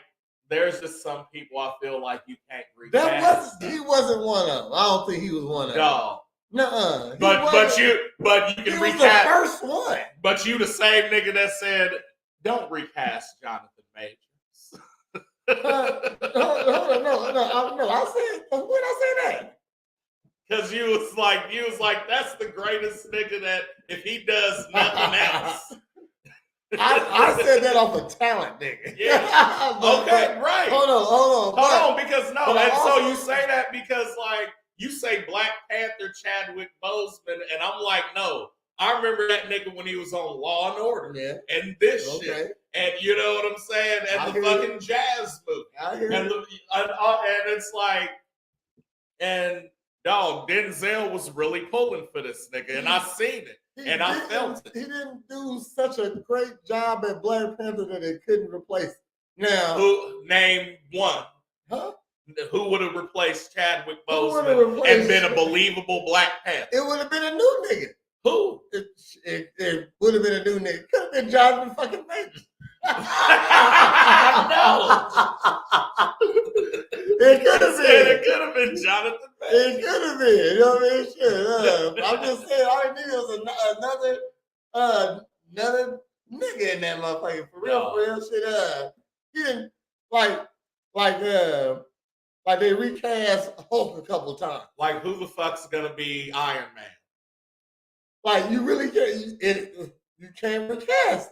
Speaker 2: There's just some people I feel like you can't recast.
Speaker 1: He wasn't one of them. I don't think he was one of them.
Speaker 2: No.
Speaker 1: Nuh-uh.
Speaker 2: But you can recast
Speaker 1: the first one.
Speaker 2: But you the same nigga that said don't recast Jonathan Majors.
Speaker 1: No. I said when I say that.
Speaker 2: Because you was like that's the greatest nigga that if he does nothing else.
Speaker 1: I said that off of talent, nigga.
Speaker 2: Yeah. Okay, right.
Speaker 1: Hold on.
Speaker 2: Because no, and so you say that because like you say Black Panther Chadwick Boseman, and I'm like, no. I remember that nigga when he was on Law and Order and this shit. And you know what I'm saying? And the fucking jazz movie.
Speaker 1: I hear
Speaker 2: and it's like, and dog, Denzel was really pulling for this nigga, and I seen it. And I felt it.
Speaker 1: He didn't do such a great job at Black Panther that they couldn't replace him. Now,
Speaker 2: name one.
Speaker 1: Huh?
Speaker 2: Who would have replaced Chadwick Boseman and been a believable Black Panther?
Speaker 1: It would have been a new nigga.
Speaker 2: Who?
Speaker 1: It would have been a new nigga. Could have been Jonathan fucking Majors.
Speaker 2: No.
Speaker 1: It could have been.
Speaker 2: It could have been Jonathan Majors.
Speaker 1: It could have been. You know what I mean? Shit. I'm just saying, all I needed was another nigga in that motherfucker. For real shit. He didn't like they recast Hulk a couple times.
Speaker 2: Like who the fuck's gonna be Iron Man?
Speaker 1: Like you really can't. You can't recast.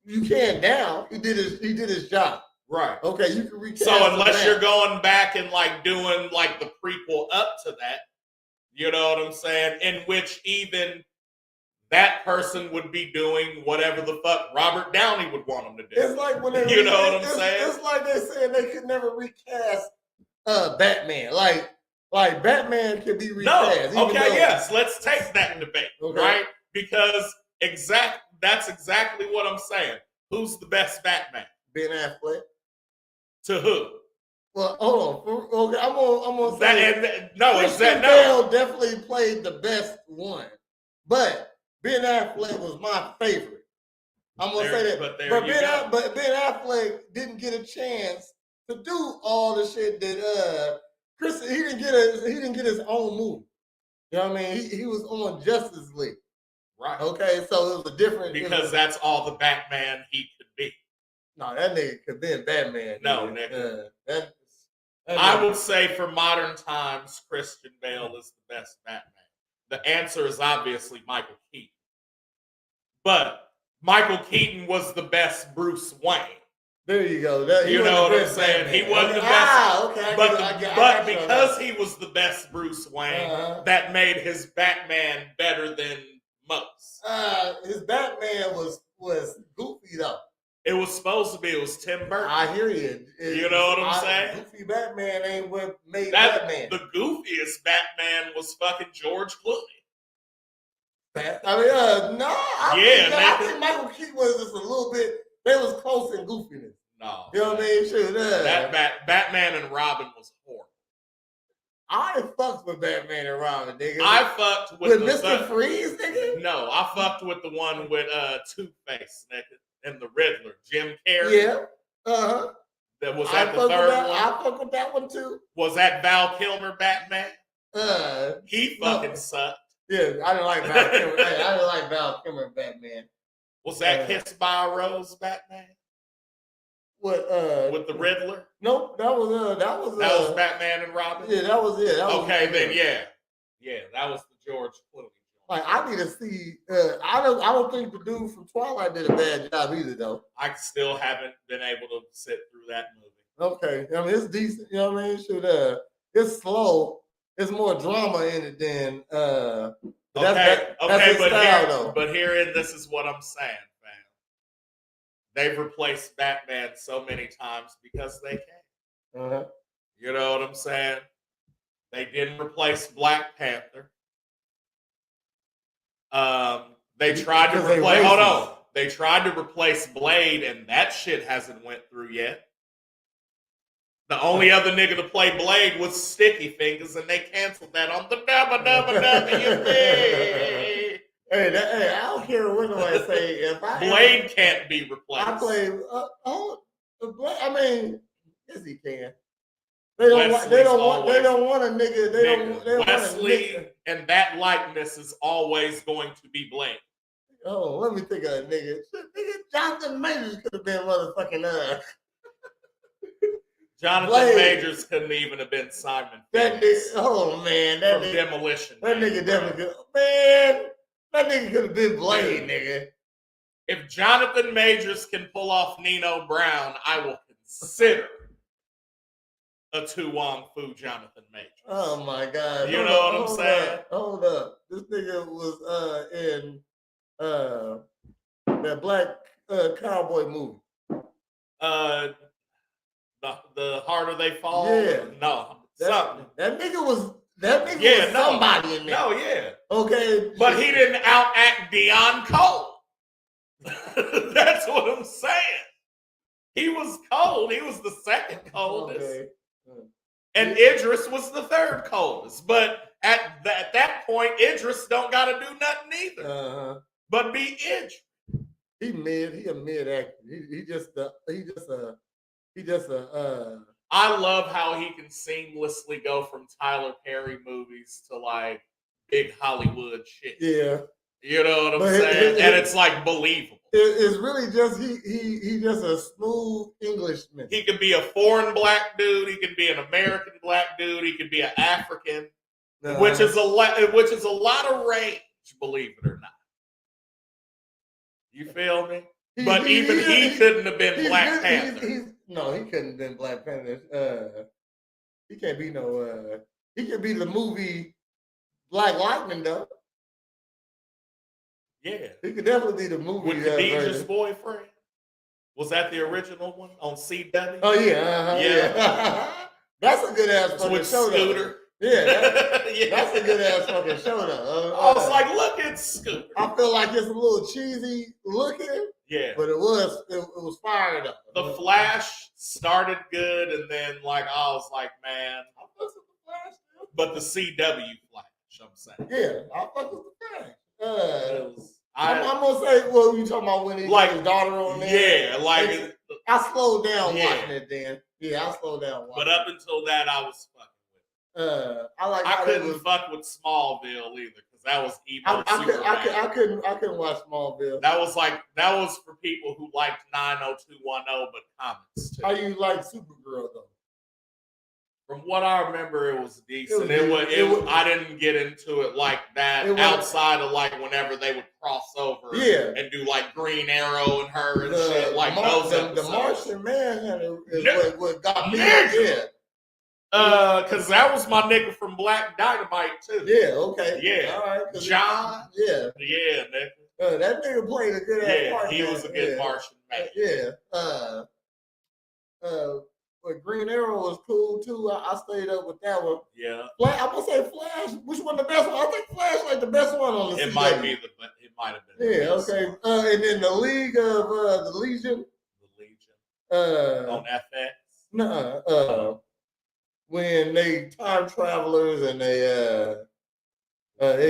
Speaker 1: You can now. He did his job.
Speaker 2: Right.
Speaker 1: Okay, you can recast.
Speaker 2: So unless you're going back and like doing like the prequel up to that, you know what I'm saying? In which even
Speaker 3: that person would be doing whatever the fuck Robert Downey would want him to do.
Speaker 1: It's like when they
Speaker 3: You know what I'm saying?
Speaker 1: It's like they said they could never recast Batman. Like Batman can be recast.
Speaker 3: No. Okay, yes. Let's take that debate, right? Because that's exactly what I'm saying. Who's the best Batman?
Speaker 1: Ben Affleck.
Speaker 3: To who?
Speaker 1: Well, hold on. Okay, I'm gonna say
Speaker 3: Christian
Speaker 1: Bale definitely played the best one, but Ben Affleck was my favorite. I'm gonna say that. But Ben Affleck didn't get a chance to do all the shit that Chris. He didn't get his own movie. You know what I mean? He was on Justice League.
Speaker 3: Right.
Speaker 1: Okay, so it was a different
Speaker 3: because that's all the Batman he could be.
Speaker 1: No, that nigga could be Batman.
Speaker 3: No, nigga. I would say for modern times, Christian Bale is the best Batman. The answer is obviously Michael Keaton. But Michael Keaton was the best Bruce Wayne.
Speaker 1: There you go.
Speaker 3: You know what I'm saying? Batman. He wasn't the best.
Speaker 1: Okay.
Speaker 3: But because he was the best Bruce Wayne, that made his Batman better than most.
Speaker 1: His Batman was goofy though.
Speaker 3: It was supposed to be. It was Tim Burton.
Speaker 1: I hear you.
Speaker 3: You know what I'm saying?
Speaker 1: Goofy Batman ain't what made Batman.
Speaker 3: The goofiest Batman was fucking George Clooney.
Speaker 1: I think Michael Keaton was just a little bit. They was close in goofiness.
Speaker 3: No,
Speaker 1: you know what I mean? Sure,
Speaker 3: that Batman and Robin was horrible.
Speaker 1: I fucked with Batman and Robin, nigga.
Speaker 3: I fucked with
Speaker 1: Mr. Freeze, nigga.
Speaker 3: No, I fucked with the one with Two-Face, nigga, and the Riddler, Jim Carrey.
Speaker 1: Yeah.
Speaker 3: That was that the third one.
Speaker 1: I fuck with that one too.
Speaker 3: Was that Val Kilmer Batman? He fucking sucked.
Speaker 1: Yeah, I didn't like Val Kilmer. I didn't like Val Kilmer Batman.
Speaker 3: Was that Kiss by a Rose Batman?
Speaker 1: What?
Speaker 3: With the Riddler?
Speaker 1: Nope, that was
Speaker 3: Batman and Robin.
Speaker 1: Yeah, that was it.
Speaker 3: That was the George Clooney.
Speaker 1: Like I need to see. I don't think the dude from Twilight did a bad job either, though.
Speaker 3: I still haven't been able to sit through that movie.
Speaker 1: Okay, I mean it's decent. You know what I mean? It's slow. There's more drama in it than.
Speaker 3: But herein, this is what I'm saying, man. They've replaced Batman so many times because they can. You know what I'm saying? They didn't replace Black Panther. They tried to replace. Hold on. They tried to replace Blade, and that shit hasn't went through yet. The only other nigga to play Blade was Sticky Fingers, and they canceled that on the WWE.
Speaker 1: Hey, I don't care what nobody say.
Speaker 3: Blade can't be replaced.
Speaker 1: I play. I mean, yes, he can. They don't want a nigga.
Speaker 3: Wesley and that likeness is always going to be Blade.
Speaker 1: Oh, let me think of a nigga. Jonathan Majors could have been motherfucking
Speaker 3: Jonathan
Speaker 1: Blade.
Speaker 3: Majors couldn't even have been Simon.
Speaker 1: That nigga, oh man,
Speaker 3: from Demolition.
Speaker 1: That nigga definitely could. Man, that nigga could have been Blade, nigga.
Speaker 3: If Jonathan Majors can pull off Nino Brown, I will consider a Tu Wong Fu Jonathan Majors.
Speaker 1: Oh my God!
Speaker 3: You know what I'm saying?
Speaker 1: Hold up, this nigga was in that black cowboy movie.
Speaker 3: The Harder They Fall.
Speaker 1: Yeah.
Speaker 3: No.
Speaker 1: That nigga was somebody in there.
Speaker 3: No, yeah.
Speaker 1: Okay.
Speaker 3: But he didn't outact Deion Cole. That's what I'm saying. He was cold. He was the second coldest. Okay. And Idris was the third coldest. But at that point, Idris don't got to do nothing either. But be Idris.
Speaker 1: He a mid actor.
Speaker 3: I love how he can seamlessly go from Tyler Perry movies to like big Hollywood shit.
Speaker 1: Yeah.
Speaker 3: You know what I'm saying? And it's like believable.
Speaker 1: It's really just he just a smooth Englishman.
Speaker 3: He could be a foreign black dude. He could be an American black dude. He could be an African, which is a lot of range. Believe it or not. You feel me? But he couldn't have been Black Panther.
Speaker 1: No, he couldn't have been Black Panther. He can't be no. He could be the movie Black Lightning though.
Speaker 2: Yeah.
Speaker 1: He could definitely be the movie
Speaker 2: With Khadijah's
Speaker 1: version.
Speaker 2: boyfriend. Was that the original one on CW?
Speaker 1: Oh yeah, yeah. That's a good ass fucking
Speaker 2: with
Speaker 1: show.
Speaker 2: Scooter.
Speaker 1: Yeah, that's a good ass fucking show though.
Speaker 2: I was like, look at Scooter.
Speaker 1: I feel like it's a little cheesy looking.
Speaker 2: Yeah.
Speaker 1: But it was fired up.
Speaker 2: The Flash started good, and then like I was like, man.
Speaker 1: I fucks with the Flash.
Speaker 2: But the CW Flash, I'm saying.
Speaker 1: Yeah, I fuck with the Flash. I'm gonna say, well, you talking about when he got his daughter on there?
Speaker 2: Yeah, like
Speaker 1: I slowed down watching it then. Yeah, I slowed down watching.
Speaker 2: But up until that, I was fucking with it. I couldn't fuck with Smallville either because that was evil.
Speaker 1: I couldn't watch Smallville.
Speaker 2: That was for people who liked 90210 but comics too.
Speaker 1: How you like Supergirl though?
Speaker 2: From what I remember, it was decent. I didn't get into it like that outside of like whenever they would cross over and do like Green Arrow and her and shit. Like the
Speaker 1: Martian Manhunter is what got me.
Speaker 2: Because that was my nigga from Black Dynamite too.
Speaker 1: Yeah, okay.
Speaker 2: Yeah.
Speaker 1: All right.
Speaker 2: John.
Speaker 1: Yeah,
Speaker 2: nigga.
Speaker 1: That nigga played a good ass part.
Speaker 2: He was a good Martian man.
Speaker 1: But Green Arrow was cool too. I stayed up with that one.
Speaker 2: Yeah.
Speaker 1: I'm gonna say Flash. Which one the best one? I think Flash like the best one on the.
Speaker 2: It might have been.
Speaker 1: Yeah. Okay. And then the League of the Legion.
Speaker 2: The Legion. On FX.
Speaker 1: Nah. When they time travelers and they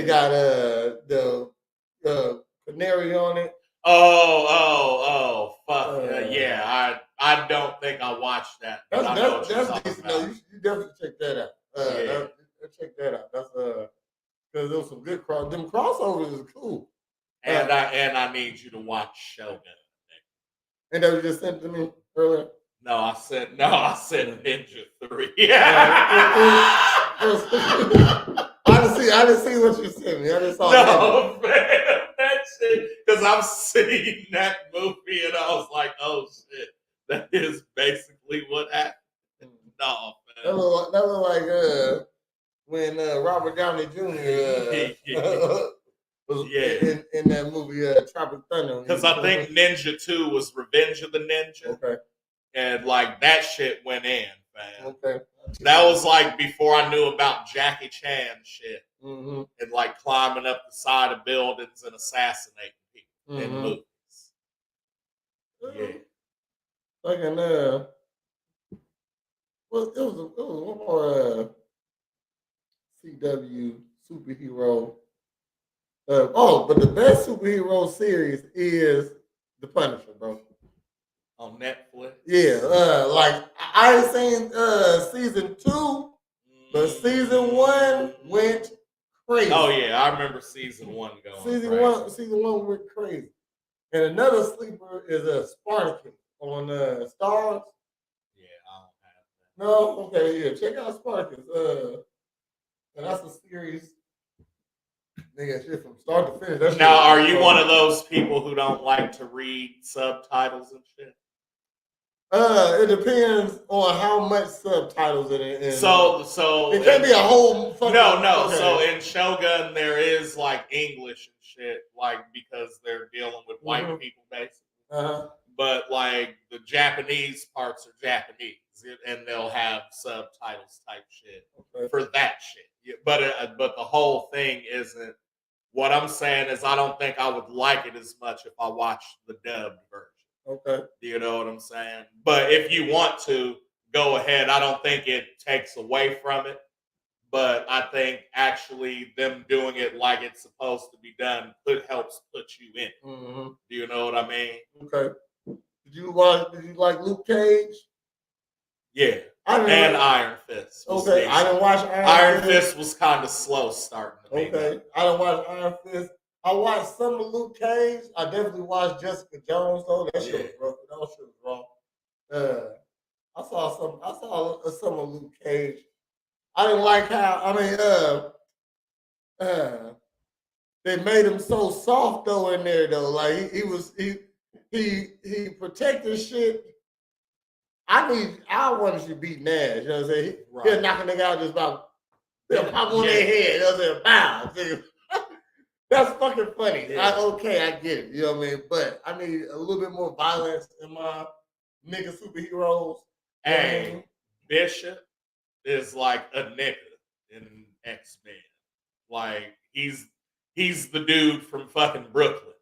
Speaker 1: got the canary on it.
Speaker 2: Oh, fuck. Yeah, I don't think I watched that.
Speaker 1: That's decent. No, you definitely check that out. Check that out. That's because there was some good them crossovers is cool.
Speaker 2: And I need you to watch Shogun.
Speaker 1: And they just sent to me earlier.
Speaker 2: No, I said Ninja 3.
Speaker 1: I didn't see what you sent me. I just saw
Speaker 2: that shit. Because I've seen that movie and I was like, oh shit, that is basically what happened. No, man.
Speaker 1: That look like when Robert Downey Jr. Was in that movie Tropic Thunder.
Speaker 2: Because I think Ninja 2 was Revenge of the Ninja.
Speaker 1: Okay.
Speaker 2: And like that shit went in, man.
Speaker 1: Okay.
Speaker 2: That was like before I knew about Jackie Chan shit.
Speaker 1: Mm-hmm.
Speaker 2: And like climbing up the side of buildings and assassinating people in movies. Yeah.
Speaker 1: Fucking well, it was one more CW superhero. But the best superhero series is The Punisher, bro.
Speaker 2: On Netflix.
Speaker 1: Yeah, like I ain't seen season 2, but season 1 went crazy.
Speaker 2: Oh yeah, I remember season 1 going.
Speaker 1: Season one went crazy. And another sleeper is Spartacus on Stars.
Speaker 2: Yeah, I don't have that.
Speaker 1: No, okay, yeah, check out Spartacus. And that's a series. Nigga, shit from start to finish.
Speaker 2: Now, are you one of those people who don't like to read subtitles and shit?
Speaker 1: It depends on how much subtitles it is.
Speaker 2: So
Speaker 1: it can't be a whole fucking.
Speaker 2: No.
Speaker 1: Okay.
Speaker 2: So in Shogun there is like English and shit, like because they're dealing with white people basically. But like the Japanese parts are Japanese, and they'll have subtitles type shit for that shit. But the whole thing isn't. What I'm saying is, I don't think I would like it as much if I watched the dubbed version.
Speaker 1: Okay.
Speaker 2: Do you know what I'm saying? But if you want to, go ahead. I don't think it takes away from it. But I think actually them doing it like it's supposed to be done helps put you in it.
Speaker 1: Mm-hmm.
Speaker 2: Do you know what I mean?
Speaker 1: Okay. Did you like Luke Cage?
Speaker 2: Yeah. And Iron Fist.
Speaker 1: Okay. I didn't watch
Speaker 2: Iron Fist was kind of slow starting to me.
Speaker 1: Okay. I didn't watch Iron Fist. I watched some of Luke Cage. I definitely watched Jessica Jones though. That shit was rough. That shit was wrong. I saw some of Luke Cage. I didn't like how they made him so soft though in there though. Like he protected shit. I wanted to beat Nash. You know what I'm saying? He'll knock a nigga out just about pop on their head. You know what I'm saying? Bow. That's fucking funny.
Speaker 2: Yeah.
Speaker 1: I get it. You know what I mean? But I need a little bit more violence in my nigga superheroes. You know what I
Speaker 3: Hey,
Speaker 1: mean?
Speaker 3: Bishop is like a nigga in X-Men. Like he's the dude from fucking Brooklyn.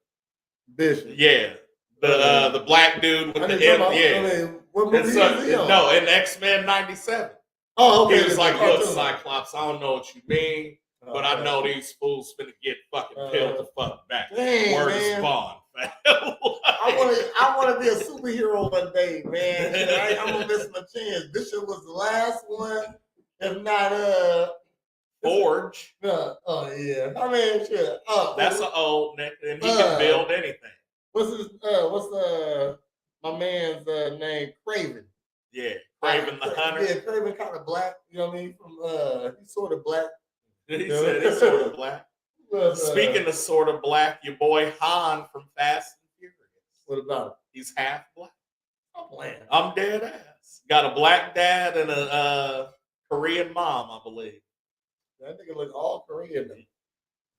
Speaker 1: Bishop.
Speaker 3: Yeah. The black dude with
Speaker 1: I
Speaker 3: the
Speaker 1: didn't
Speaker 3: M.
Speaker 1: talk about,
Speaker 3: Yeah.
Speaker 1: I mean, what movie was he on?
Speaker 3: No, in X-Men 97.
Speaker 1: Oh, okay.
Speaker 3: He was
Speaker 1: the
Speaker 3: like, look,
Speaker 1: cartoon.
Speaker 3: Cyclops, I don't know what you mean, but I
Speaker 1: Okay.
Speaker 3: know these fools finna get fucking peeled the fuck back.
Speaker 1: Dang,
Speaker 3: Word
Speaker 1: man.
Speaker 3: is bond.
Speaker 1: I want to be a superhero one day, man. I'm gonna miss my chance. Bishop was the last one, if not
Speaker 3: Forge.
Speaker 1: oh yeah. I mean, shit.
Speaker 3: That's an old nigga, and he can build anything.
Speaker 1: What's my man's name? Craven.
Speaker 3: Yeah, Craven the Hunter.
Speaker 1: Yeah, Craven kind of black. You know what I mean? From he's sort of black.
Speaker 3: He said he's sort of black. Speaking of sort of black, your boy Han from Fast and Furious.
Speaker 1: What about him?
Speaker 3: He's half black.
Speaker 1: I'm playing.
Speaker 3: I'm dead ass. Got a black dad and a Korean mom, I believe.
Speaker 1: That nigga look all Korean.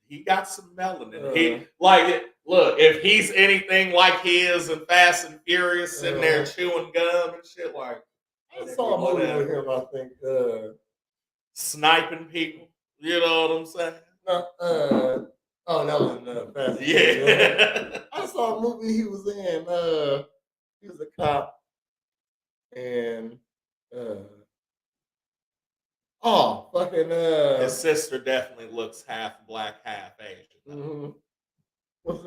Speaker 3: He got some melanin. He like it. Look, if he's anything like he is in Fast and Furious, sitting there chewing gum and shit, like
Speaker 1: I saw a movie with him. I think
Speaker 3: sniping people. You know what I'm saying?
Speaker 1: No, oh, that was in Fast and
Speaker 3: Yeah.
Speaker 1: I saw a movie he was in. He was a cop, and
Speaker 3: his sister definitely looks half black, half Asian.
Speaker 1: Mm-hmm. What's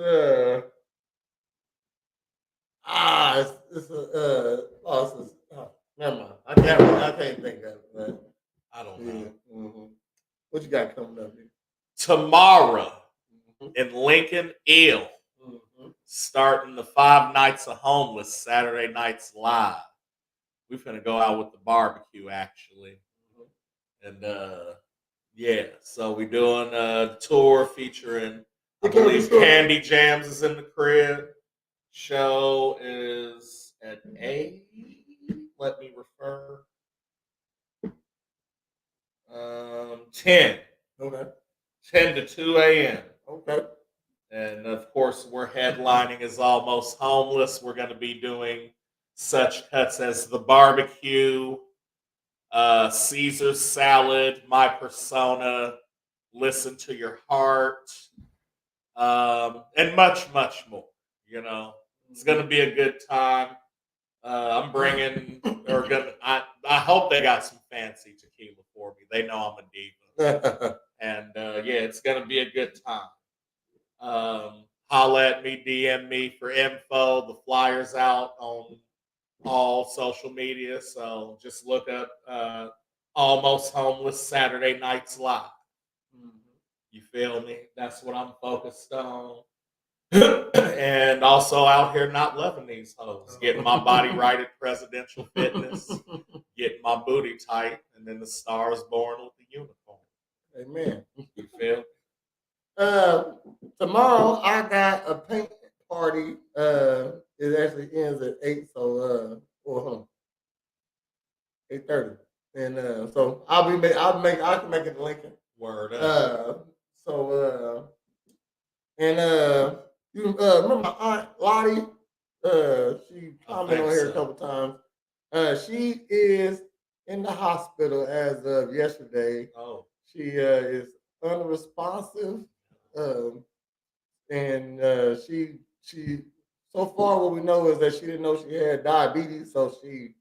Speaker 1: never mind. I can't think of it. Man.
Speaker 3: I don't know.
Speaker 1: Mm-hmm. What you got coming up here?
Speaker 3: Tomorrow in Lincoln, Ill, starting the 5 Nights of Homeless Saturday Nights Live. We're finna go out with the barbecue, actually. And yeah, so we're doing a tour featuring, I believe Candy Jams is in the crib. Show is at 8. Let me refer. 10.
Speaker 1: Okay.
Speaker 3: 10 to 2 a.m.
Speaker 1: Okay.
Speaker 3: And of course, we're headlining as Almost Homeless. We're going to be doing such cuts as the barbecue, Caesar salad, My Persona, Listen to Your Heart, and much, much more. You know, it's going to be a good time. I'm bringing, I hope they got some fancy tequila for me. They know I'm a diva. And yeah, it's going to be a good time. Holla at me, DM me for info. The flyer's out on all social media. So just look up Almost Homeless Saturday Nights Live. You feel me? That's what I'm focused on. And also out here not loving these hoes. Getting my body right at presidential fitness. Getting my booty tight. And then the star is born with the uniform.
Speaker 1: Amen.
Speaker 3: You feel me?
Speaker 1: Tomorrow I got a paint party. It actually ends at 8, so 8:30. And so I can make it to Lincoln.
Speaker 3: Word up.
Speaker 1: You remember my aunt Lottie? She commented on here a couple times. She is in the hospital as of yesterday.
Speaker 3: Oh.
Speaker 1: She is unresponsive. And she so far what we know is that she didn't know she had diabetes, so she,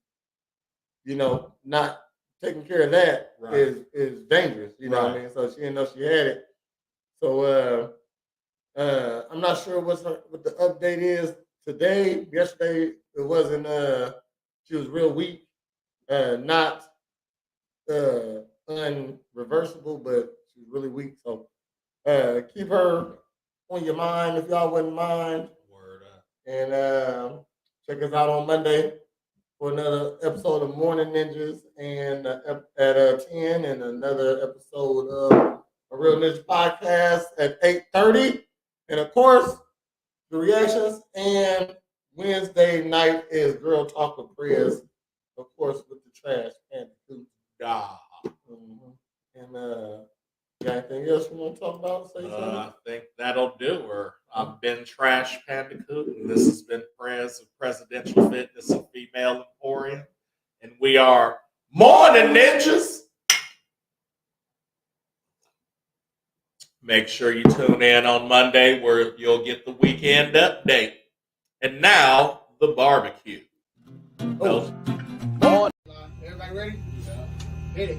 Speaker 1: not taking care of that is dangerous, you know what I mean? So she didn't know she had it. So I'm not sure what the update is today. Yesterday it wasn't she was real weak, not unreversible, but she was really weak. So keep her on your mind if y'all wouldn't mind.
Speaker 3: Word up.
Speaker 1: And check us out on Monday for another episode of Morn'n Ninjas, and at 10, and another episode of a Real Ninja Podcast at 8:30. And of course, the reactions. And Wednesday night is Girl Talk with Prius, of course, with the Trash Panda.
Speaker 3: Ah.
Speaker 1: And You got anything else you want to talk about? Say something?
Speaker 3: I think that'll do her. I've been Trash Pandacoot, and this has been Prez of Presidential Fitness and Female Emporium. And we are Morn'n Ninjas. Make sure you tune in on Monday where you'll get the weekend update. And now, the barbecue.
Speaker 1: Oh. Everybody ready? Yeah. Hit it.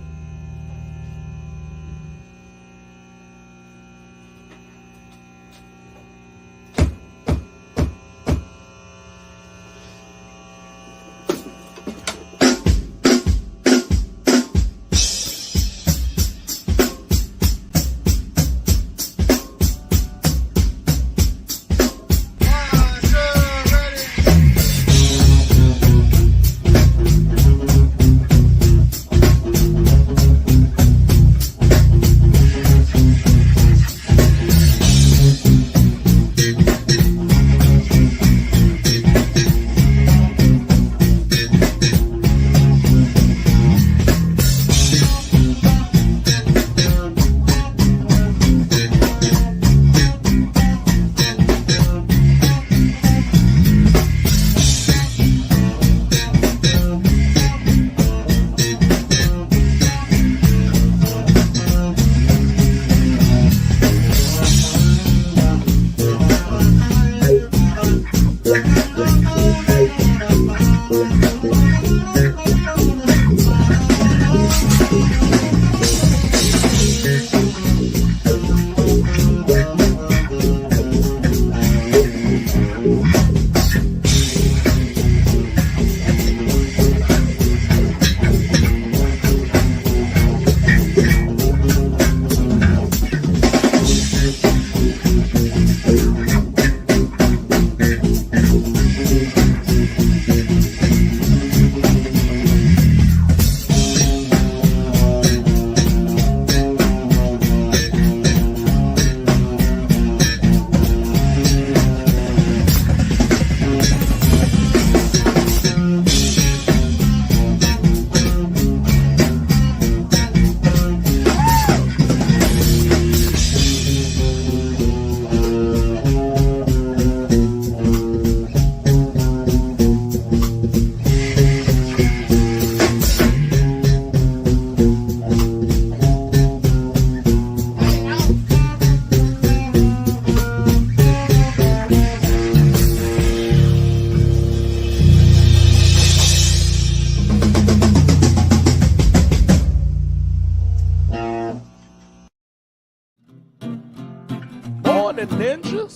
Speaker 3: Morn'n Ninjas.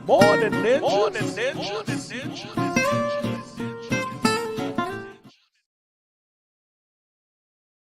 Speaker 3: Morn'n Ninjas. Morn'n Ninjas.